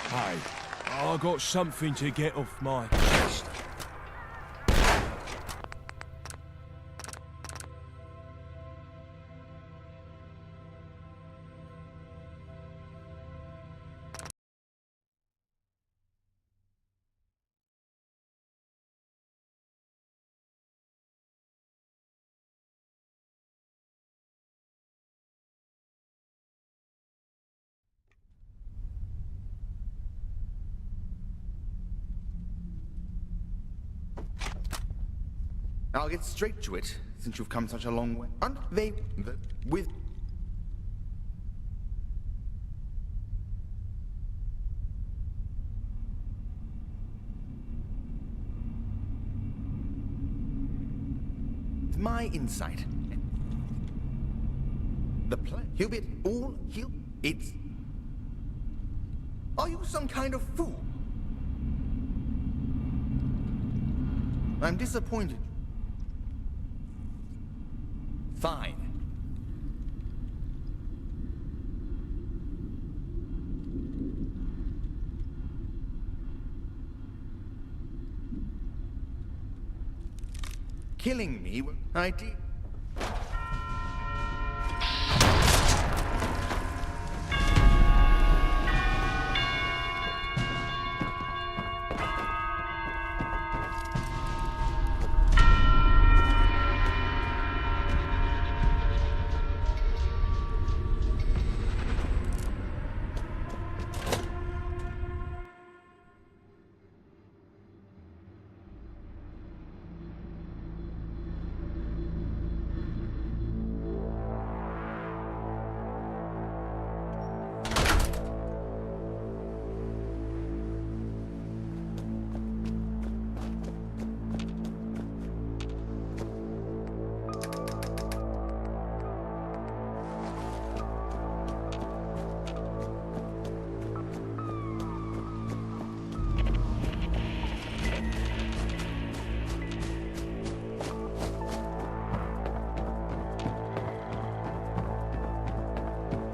Hey, I got something to get off my chest. I'll get straight to it, since you've come such a long way. Aren't they with... my insight. The plan. He'll be all he'll... It's... Are you some kind of fool? I'm disappointed. Fine. Killing me, I did.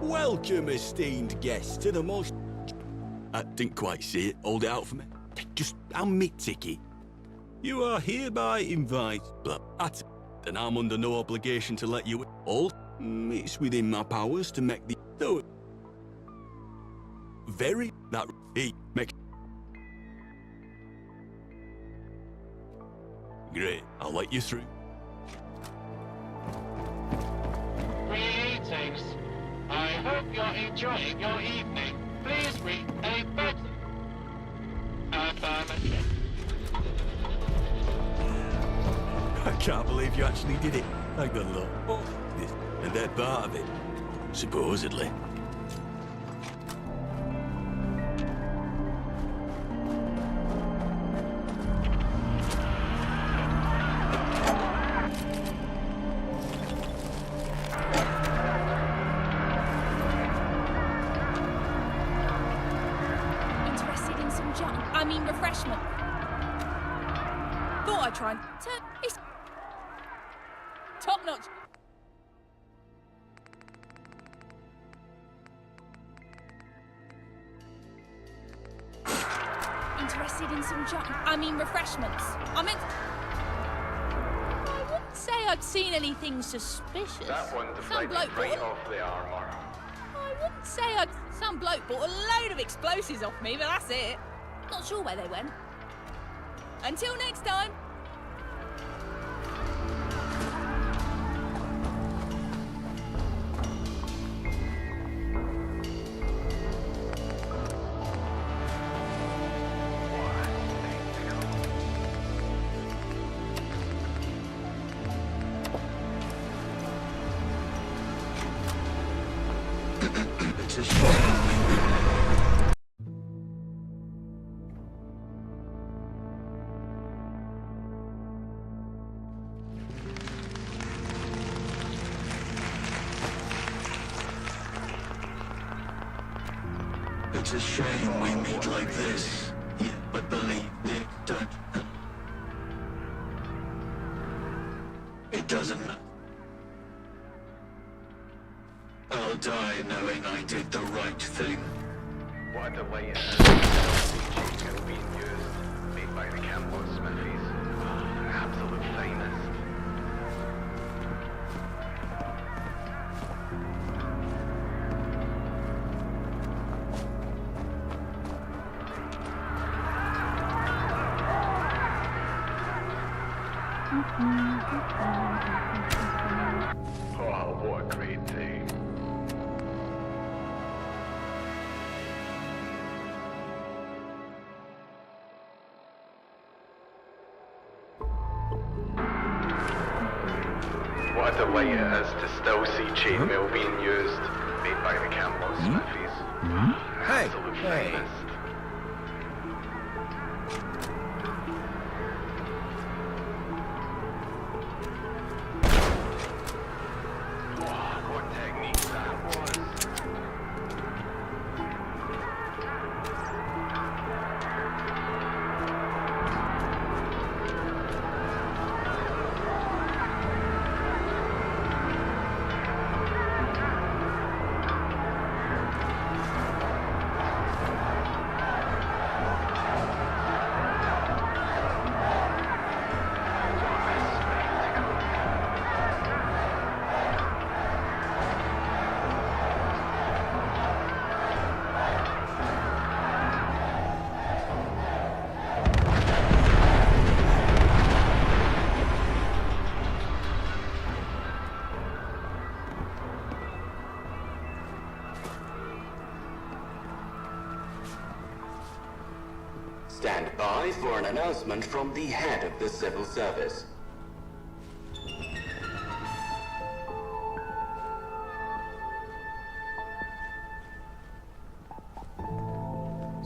Welcome, esteemed guests, to the most... I didn't quite see it. Hold it out for me. Just hand me ticket. You are hereby invited, but and I'm under no obligation to let you in. All it's within my powers to make the... No. Very... That... Hey, make... Great, I'll let you through. Greetings. I hope you're enjoying your evening. Please read a better. Affirmative. I can't believe you actually did it. Thank the Lord. Oh, this, and they're part of it. Supposedly. Refreshment. Thought I'd try and turn. It's top notch. Interested in some refreshments. I wouldn't say I'd seen anything suspicious. That one deflated right off the armour. I wouldn't say some bloke bought a load of explosives off me, but that's it. Not sure where they went. Until next time. It's a shame. It's a shame we meet like this, yeah, but believe it, it doesn't matter. I'll die knowing I did the right thing. What a way it is. It'll be used, made by the Campbell Smithies. Absolute finest. Oh, what a great day. What a delight it is to still see chainmail being used, made by the Campbell Smithies. Absolute finest. Stand by for an announcement from the head of the civil service.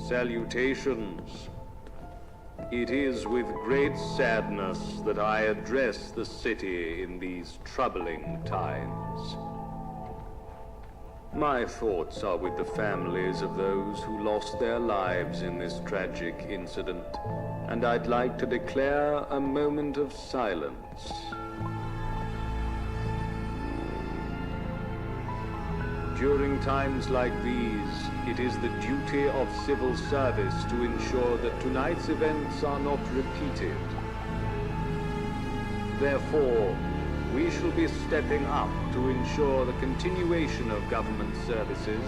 Salutations. It is with great sadness that I address the city in these troubling times. My thoughts are with the families of those who lost their lives in this tragic incident, and I'd like to declare a moment of silence. During times like these, it is the duty of civil service to ensure that tonight's events are not repeated. Therefore, we shall be stepping up to ensure the continuation of government services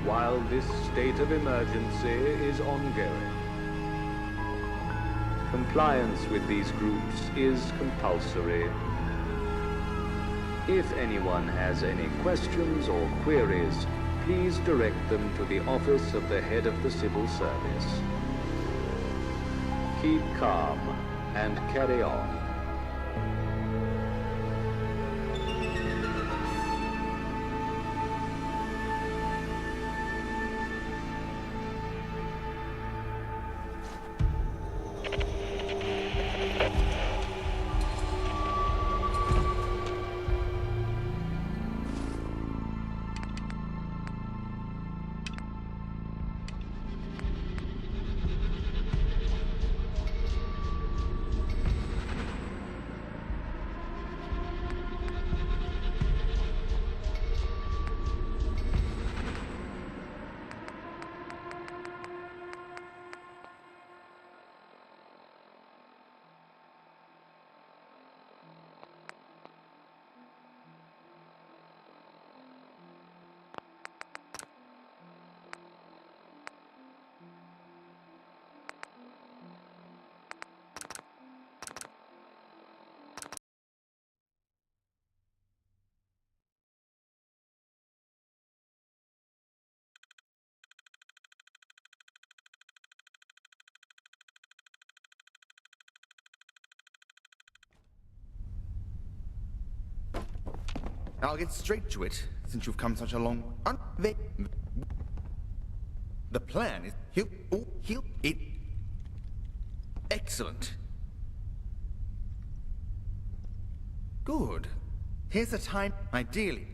while this state of emergency is ongoing. Compliance with these groups is compulsory. If anyone has any questions or queries, please direct them to the office of the head of the civil service. Keep calm and carry on. I'll get straight to it, since you've come such a long... The plan is... He'll... Excellent. Good. Here's the time, ideally.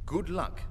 Good luck.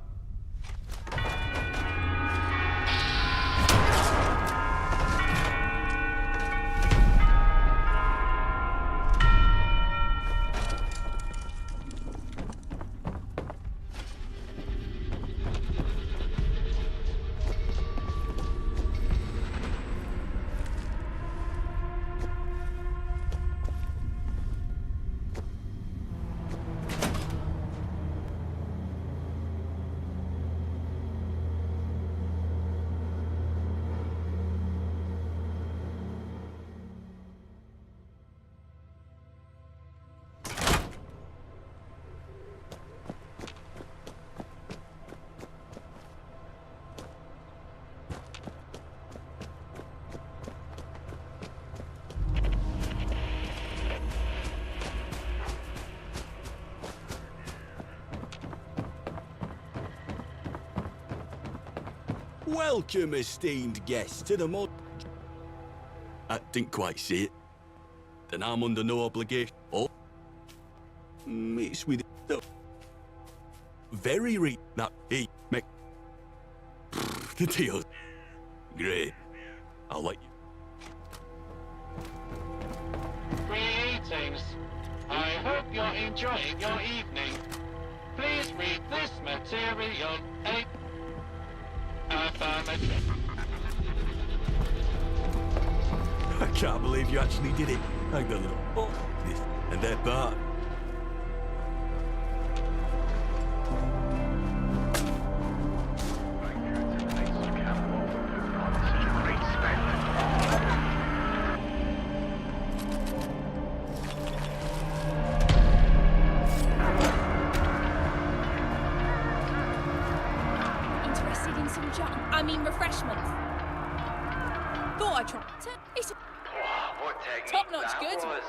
Welcome, esteemed guests, to the mod... I didn't quite see it. Then I'm under no obligation. Oh. It's with... Very Now, hey, make... The deal. Great. I'll let you... Greetings. I hope you're enjoying your evening. Please read this material. Affirmative. I can't believe you actually did it. Hang on a little. Oh, this and that part. refreshments. Thought I'd try. It's What technique top-notch that good. was.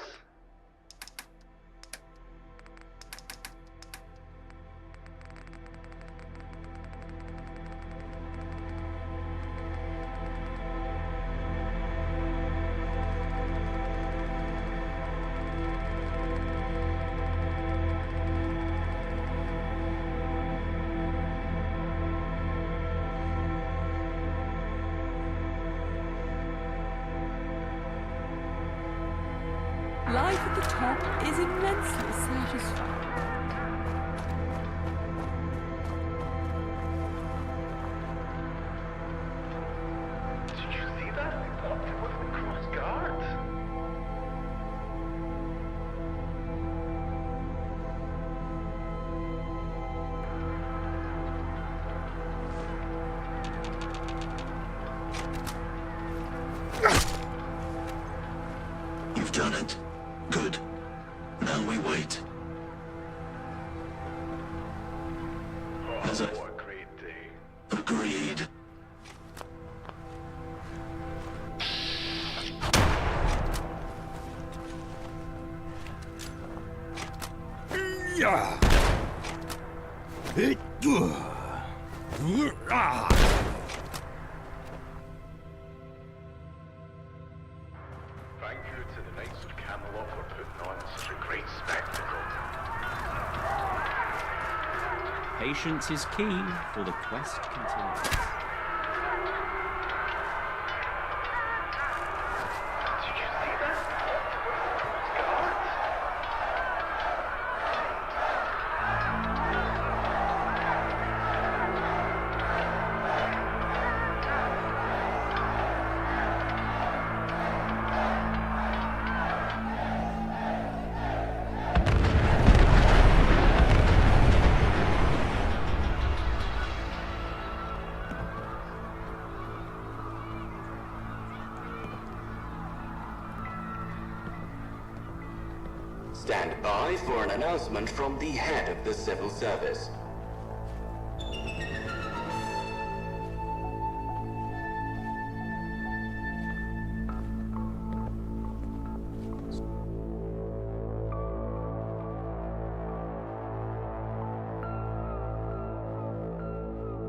Life at the top is immensely satisfying. Did you see that? It was the cross guard. You've done it. Good. Now we wait. As I... What a great day. Agreed. Yeah. Thank you to the Knights of Camelot for putting on such a great spectacle. Patience is key, for the quest continues. Did you see that? It was the cross guard. Stand by for an announcement from the head of the civil service.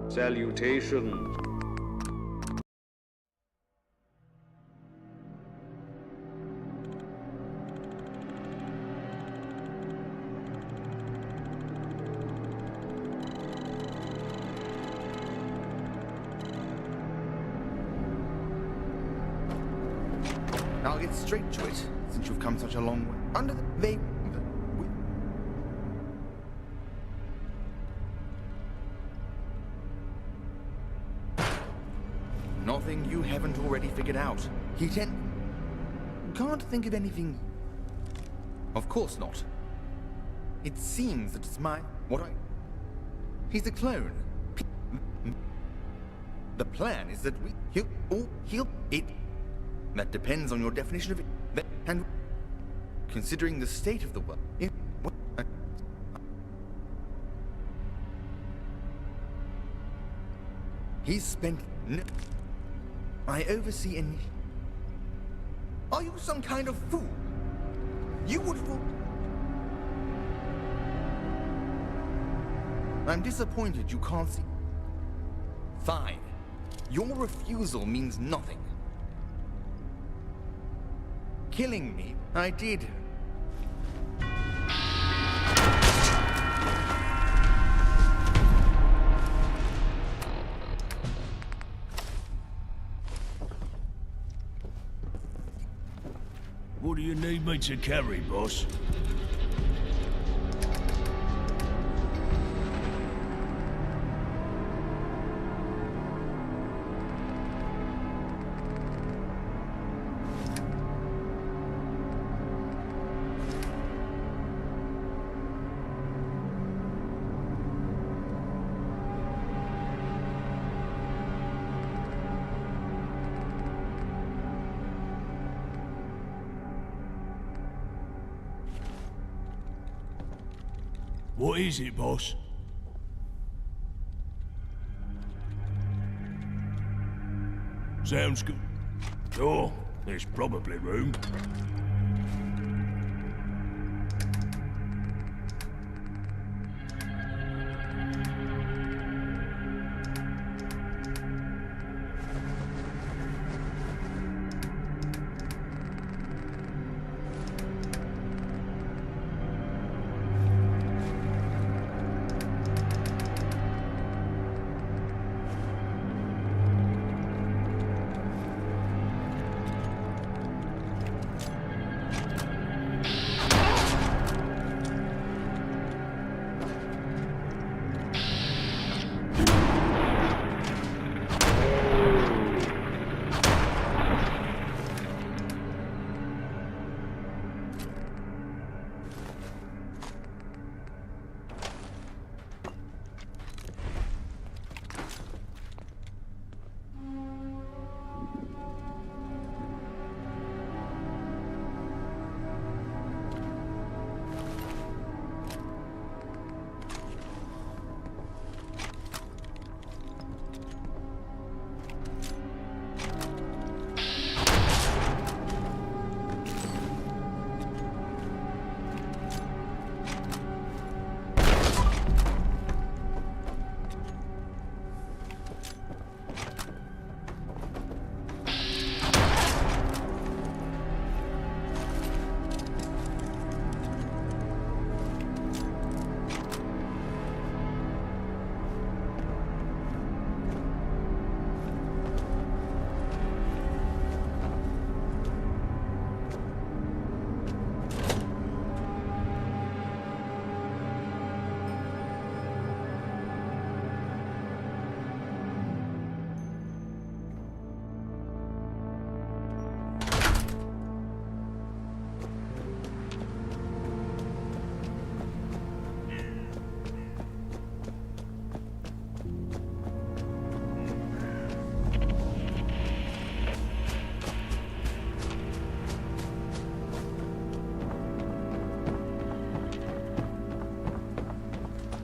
Salutations. I'll get straight to it, since you've come such a long way. Under the V.A.F.S. Nothing you haven't already figured out. Can't think of anything. Of course not. It seems that it's He's a clone. The plan is that he'll That depends on your definition of it. And considering the state of the world, he's spent. I oversee any. Are you some kind of fool? You would fool. I'm disappointed you can't see. Fine. Your refusal means nothing. Killing me, I did. What do you need me to carry, boss? What is it, boss? Sounds good. Oh, there's probably room.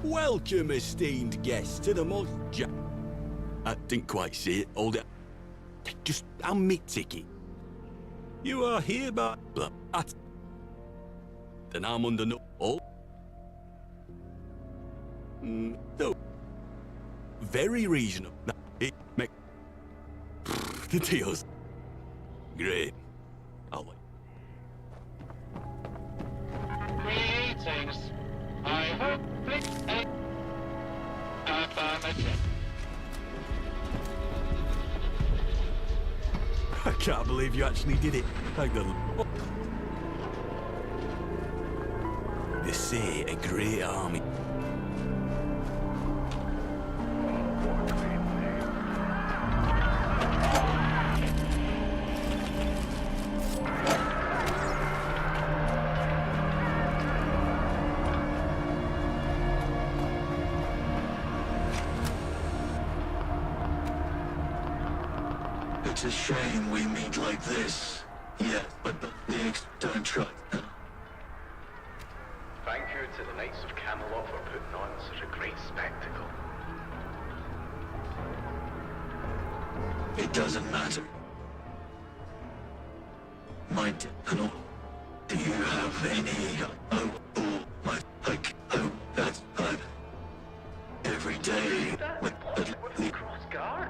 Welcome, esteemed guests, to the most I didn't quite see it. Hold it. Just hand me ticket. You are hereby... Then I'm under no... Oh. No. Very reasonable. It make... The deals. Great. I'll wait. Greetings. I hope affirmative. I can't believe you actually did it. Thank the... They say a great army. It's a shame we meet like this. Yeah, but the Knicks don't try. Thank you to the Knights of Camelot for putting on such a great spectacle. It doesn't matter. My and do you have any that's every day with the Cross Guard?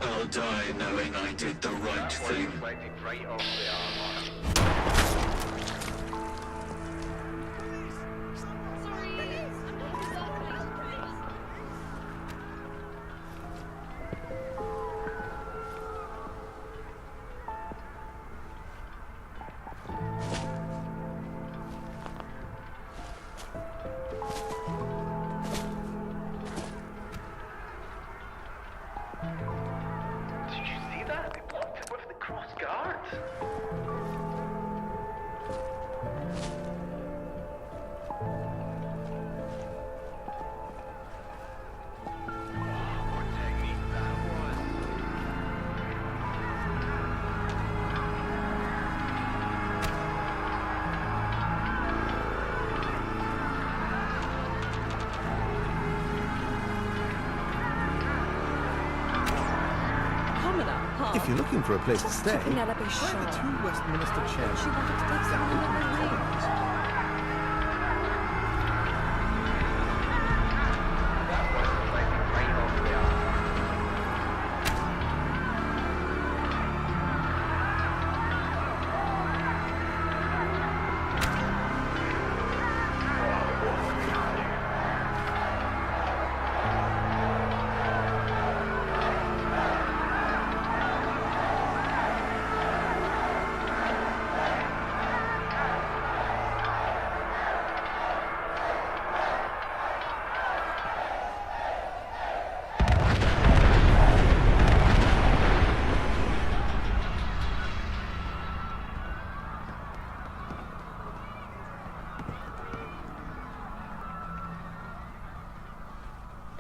I'll die knowing I did the right thing. Reflecting right off the armor. Did you see that? They blocked it with the cross guard. you're looking for a place to stay, Penelope try the Shaw. 2 Westminster chairs. She wanted to take someone in the room.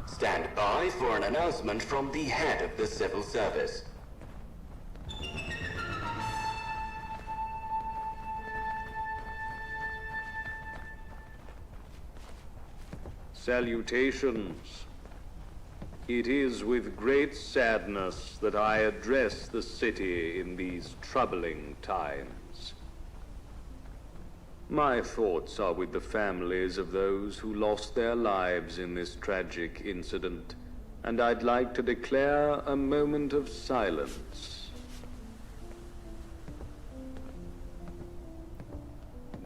Stand by for an announcement from the head of the civil service. Salutations. It is with great sadness that I address the city in these troubling times. My thoughts are with the families of those who lost their lives in this tragic incident, and I'd like to declare a moment of silence.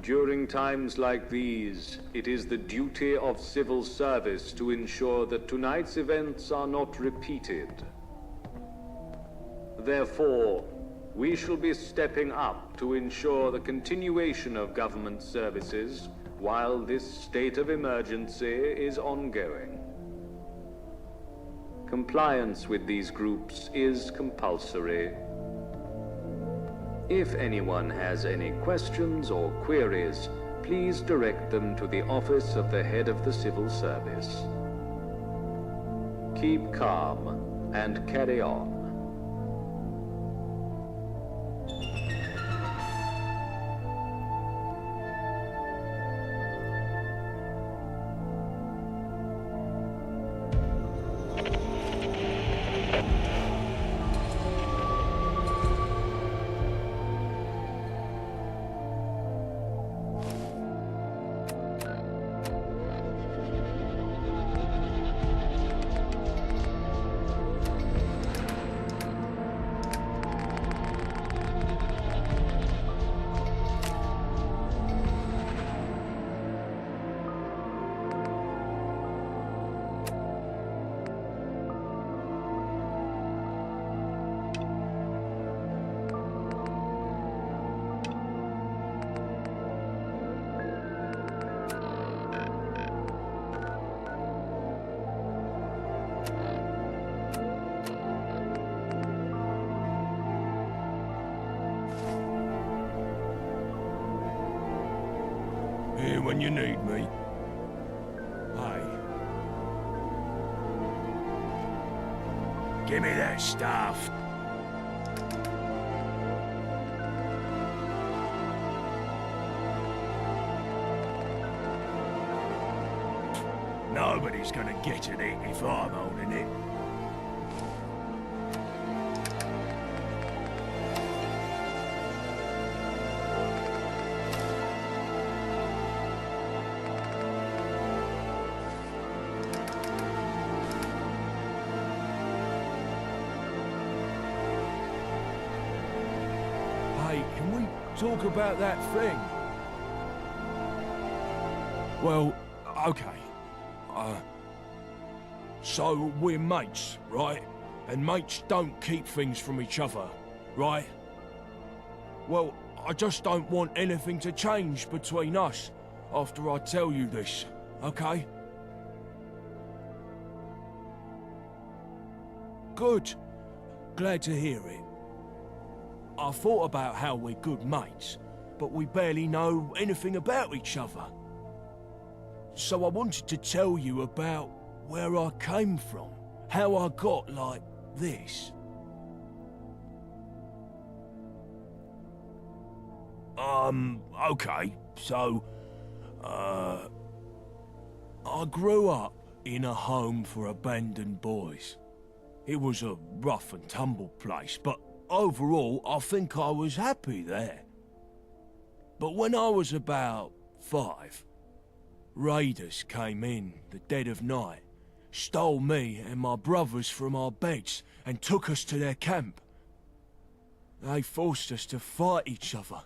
During times like these, it is the duty of civil service to ensure that tonight's events are not repeated. Therefore, we shall be stepping up to ensure the continuation of government services while this state of emergency is ongoing. Compliance with these groups is compulsory. If anyone has any questions or queries, please direct them to the office of the head of the civil service. Keep calm and carry on. Here when you need me. Hey. Give me that stuff. Nobody's gonna get at it if I'm holding it. Hey, can we talk about that thing? Well, okay. So we're mates, right? And mates don't keep things from each other, right? Well, I just don't want anything to change between us after I tell you this, okay? Good. Glad to hear it. I thought about how we're good mates, but we barely know anything about each other. So I wanted to tell you about where I came from, how I got like this. Okay, so, I grew up in a home for abandoned boys. It was a rough and tumble place, but overall, I think I was happy there. But when I was about 5, raiders came in the dead of night, stole me and my brothers from our beds and took us to their camp. They forced us to fight each other.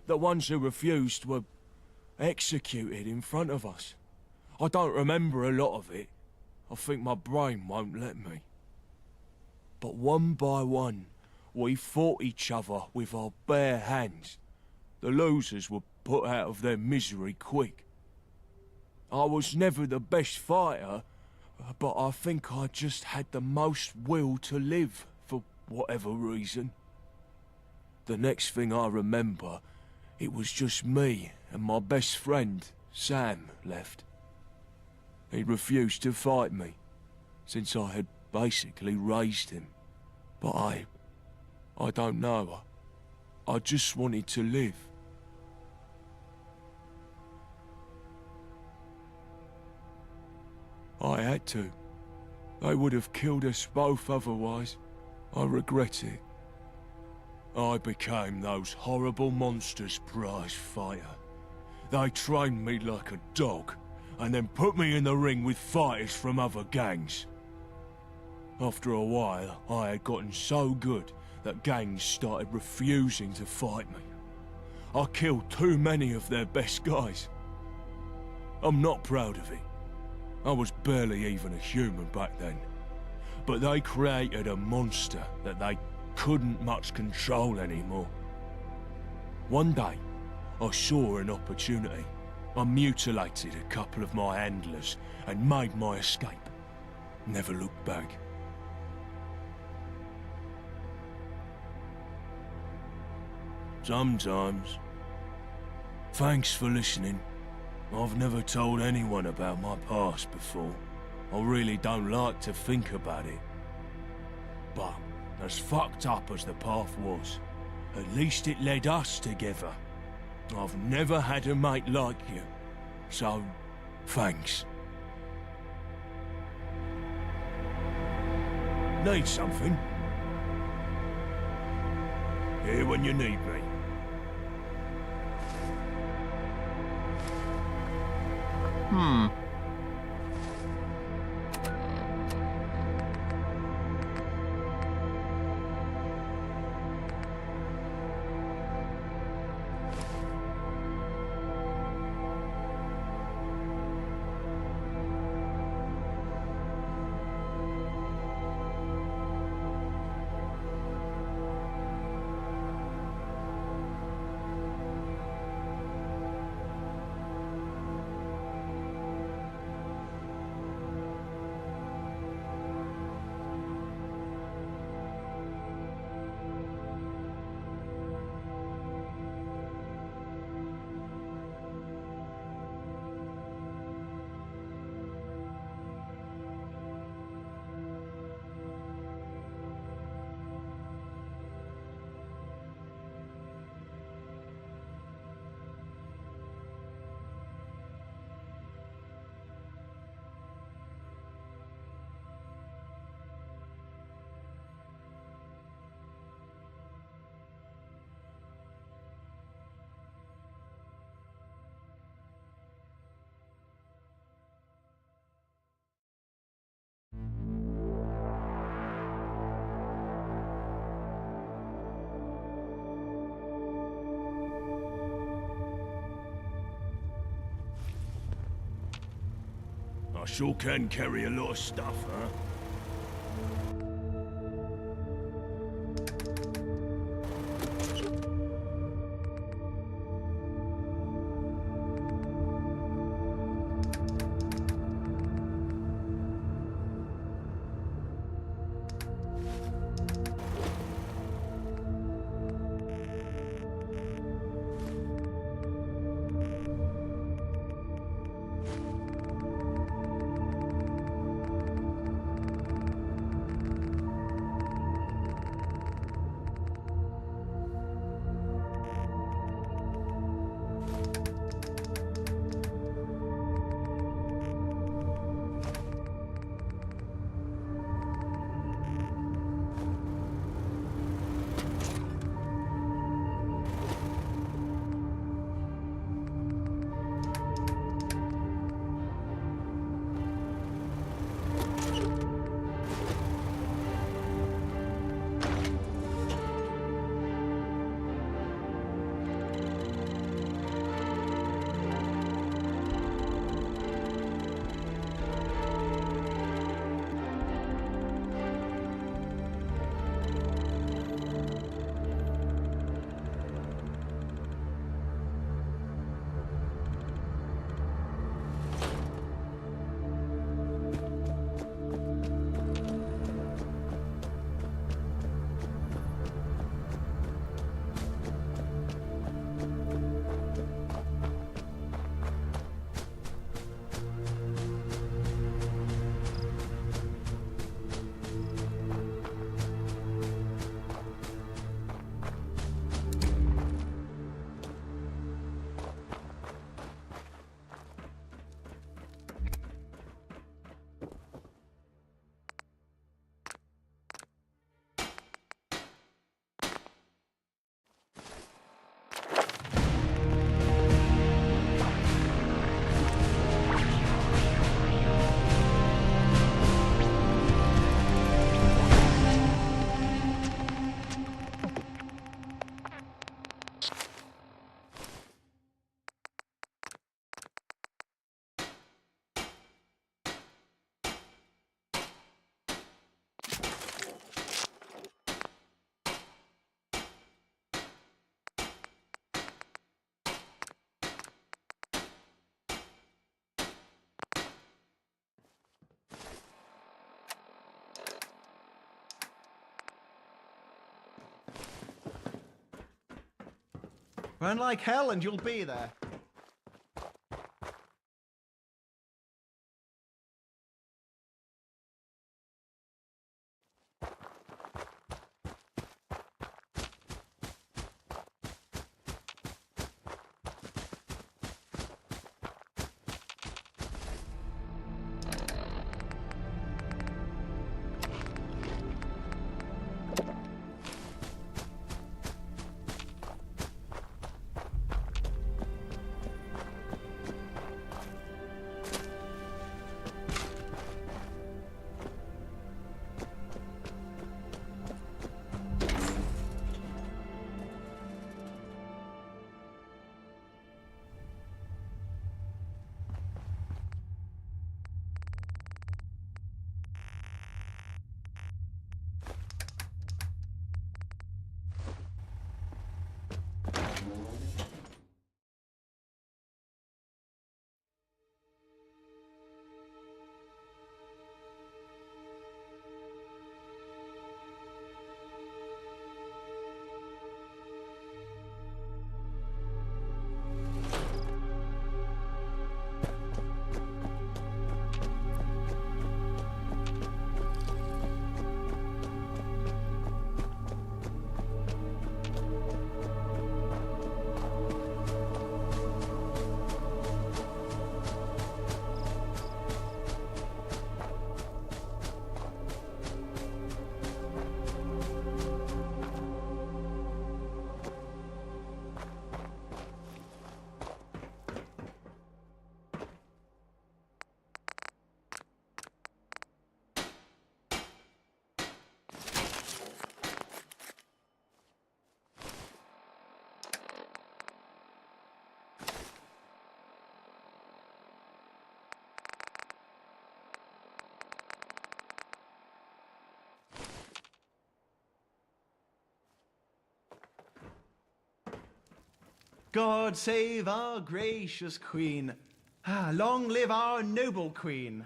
The ones who refused were executed in front of us. I don't remember a lot of it. I think my brain won't let me. But one by one, we fought each other with our bare hands. The losers were put out of their misery quick. I was never the best fighter, but I think I just had the most will to live, for whatever reason. The next thing I remember, it was just me and my best friend, Sam, left. He refused to fight me, since I had basically raised him. But I don't know. I just wanted to live. I had to. They would have killed us both otherwise. I regret it. I became those horrible monsters' prize fighter. They trained me like a dog, and then put me in the ring with fighters from other gangs. After a while, I had gotten so good that gangs started refusing to fight me. I killed too many of their best guys. I'm not proud of it. I was barely even a human back then. But they created a monster that they couldn't much control anymore. One day, I saw an opportunity. I mutilated a couple of my handlers and made my escape. Never looked back. Sometimes. Thanks for listening. I've never told anyone about my past before. I really don't like to think about it. But as fucked up as the path was, at least it led us together. I've never had a mate like you, so thanks. Need something? Here when you need me. I sure can carry a lot of stuff, huh? Run like hell and you'll be there. God save our gracious queen. Ah, long live our noble queen.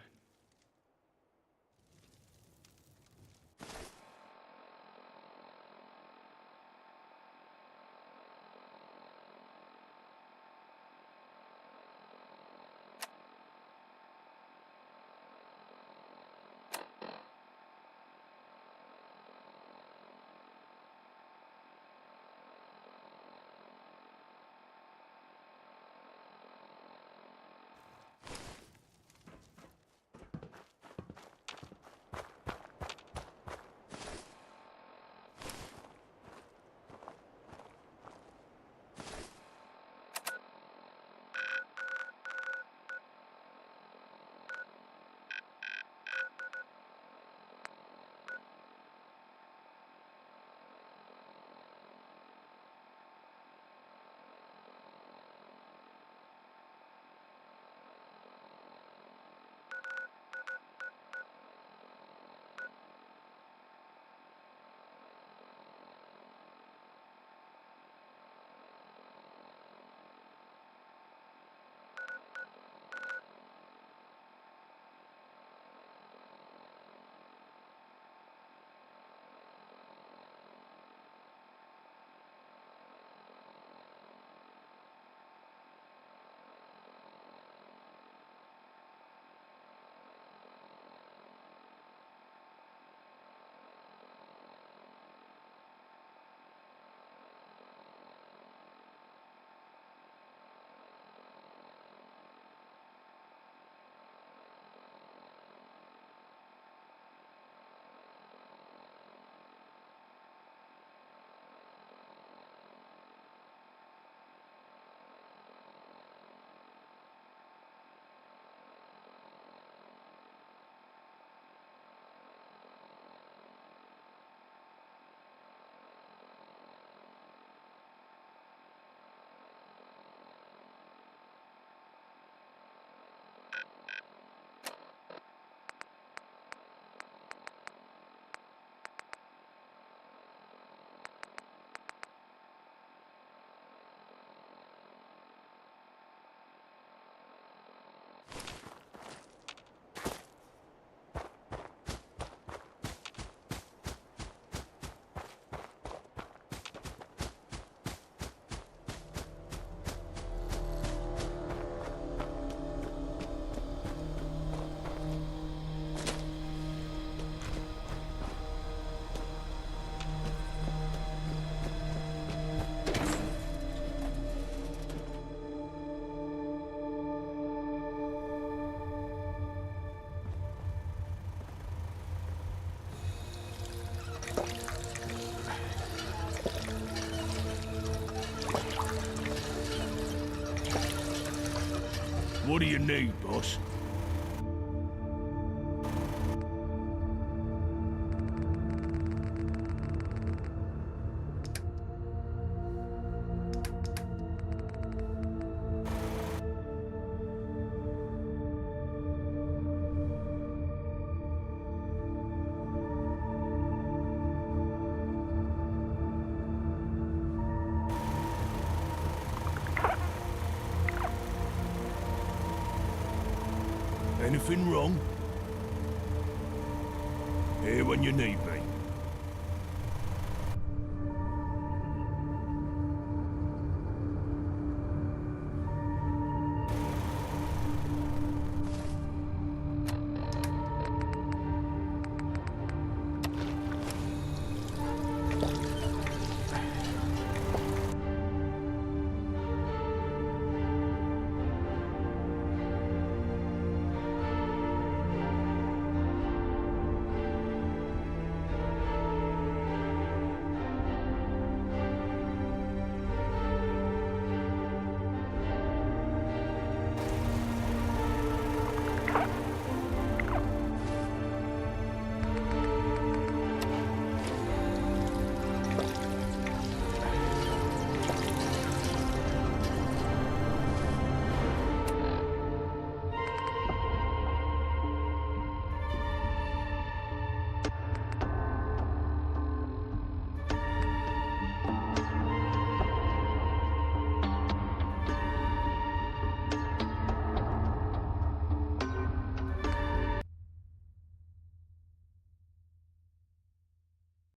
What do you need, boss? Anything wrong? Here when you need me.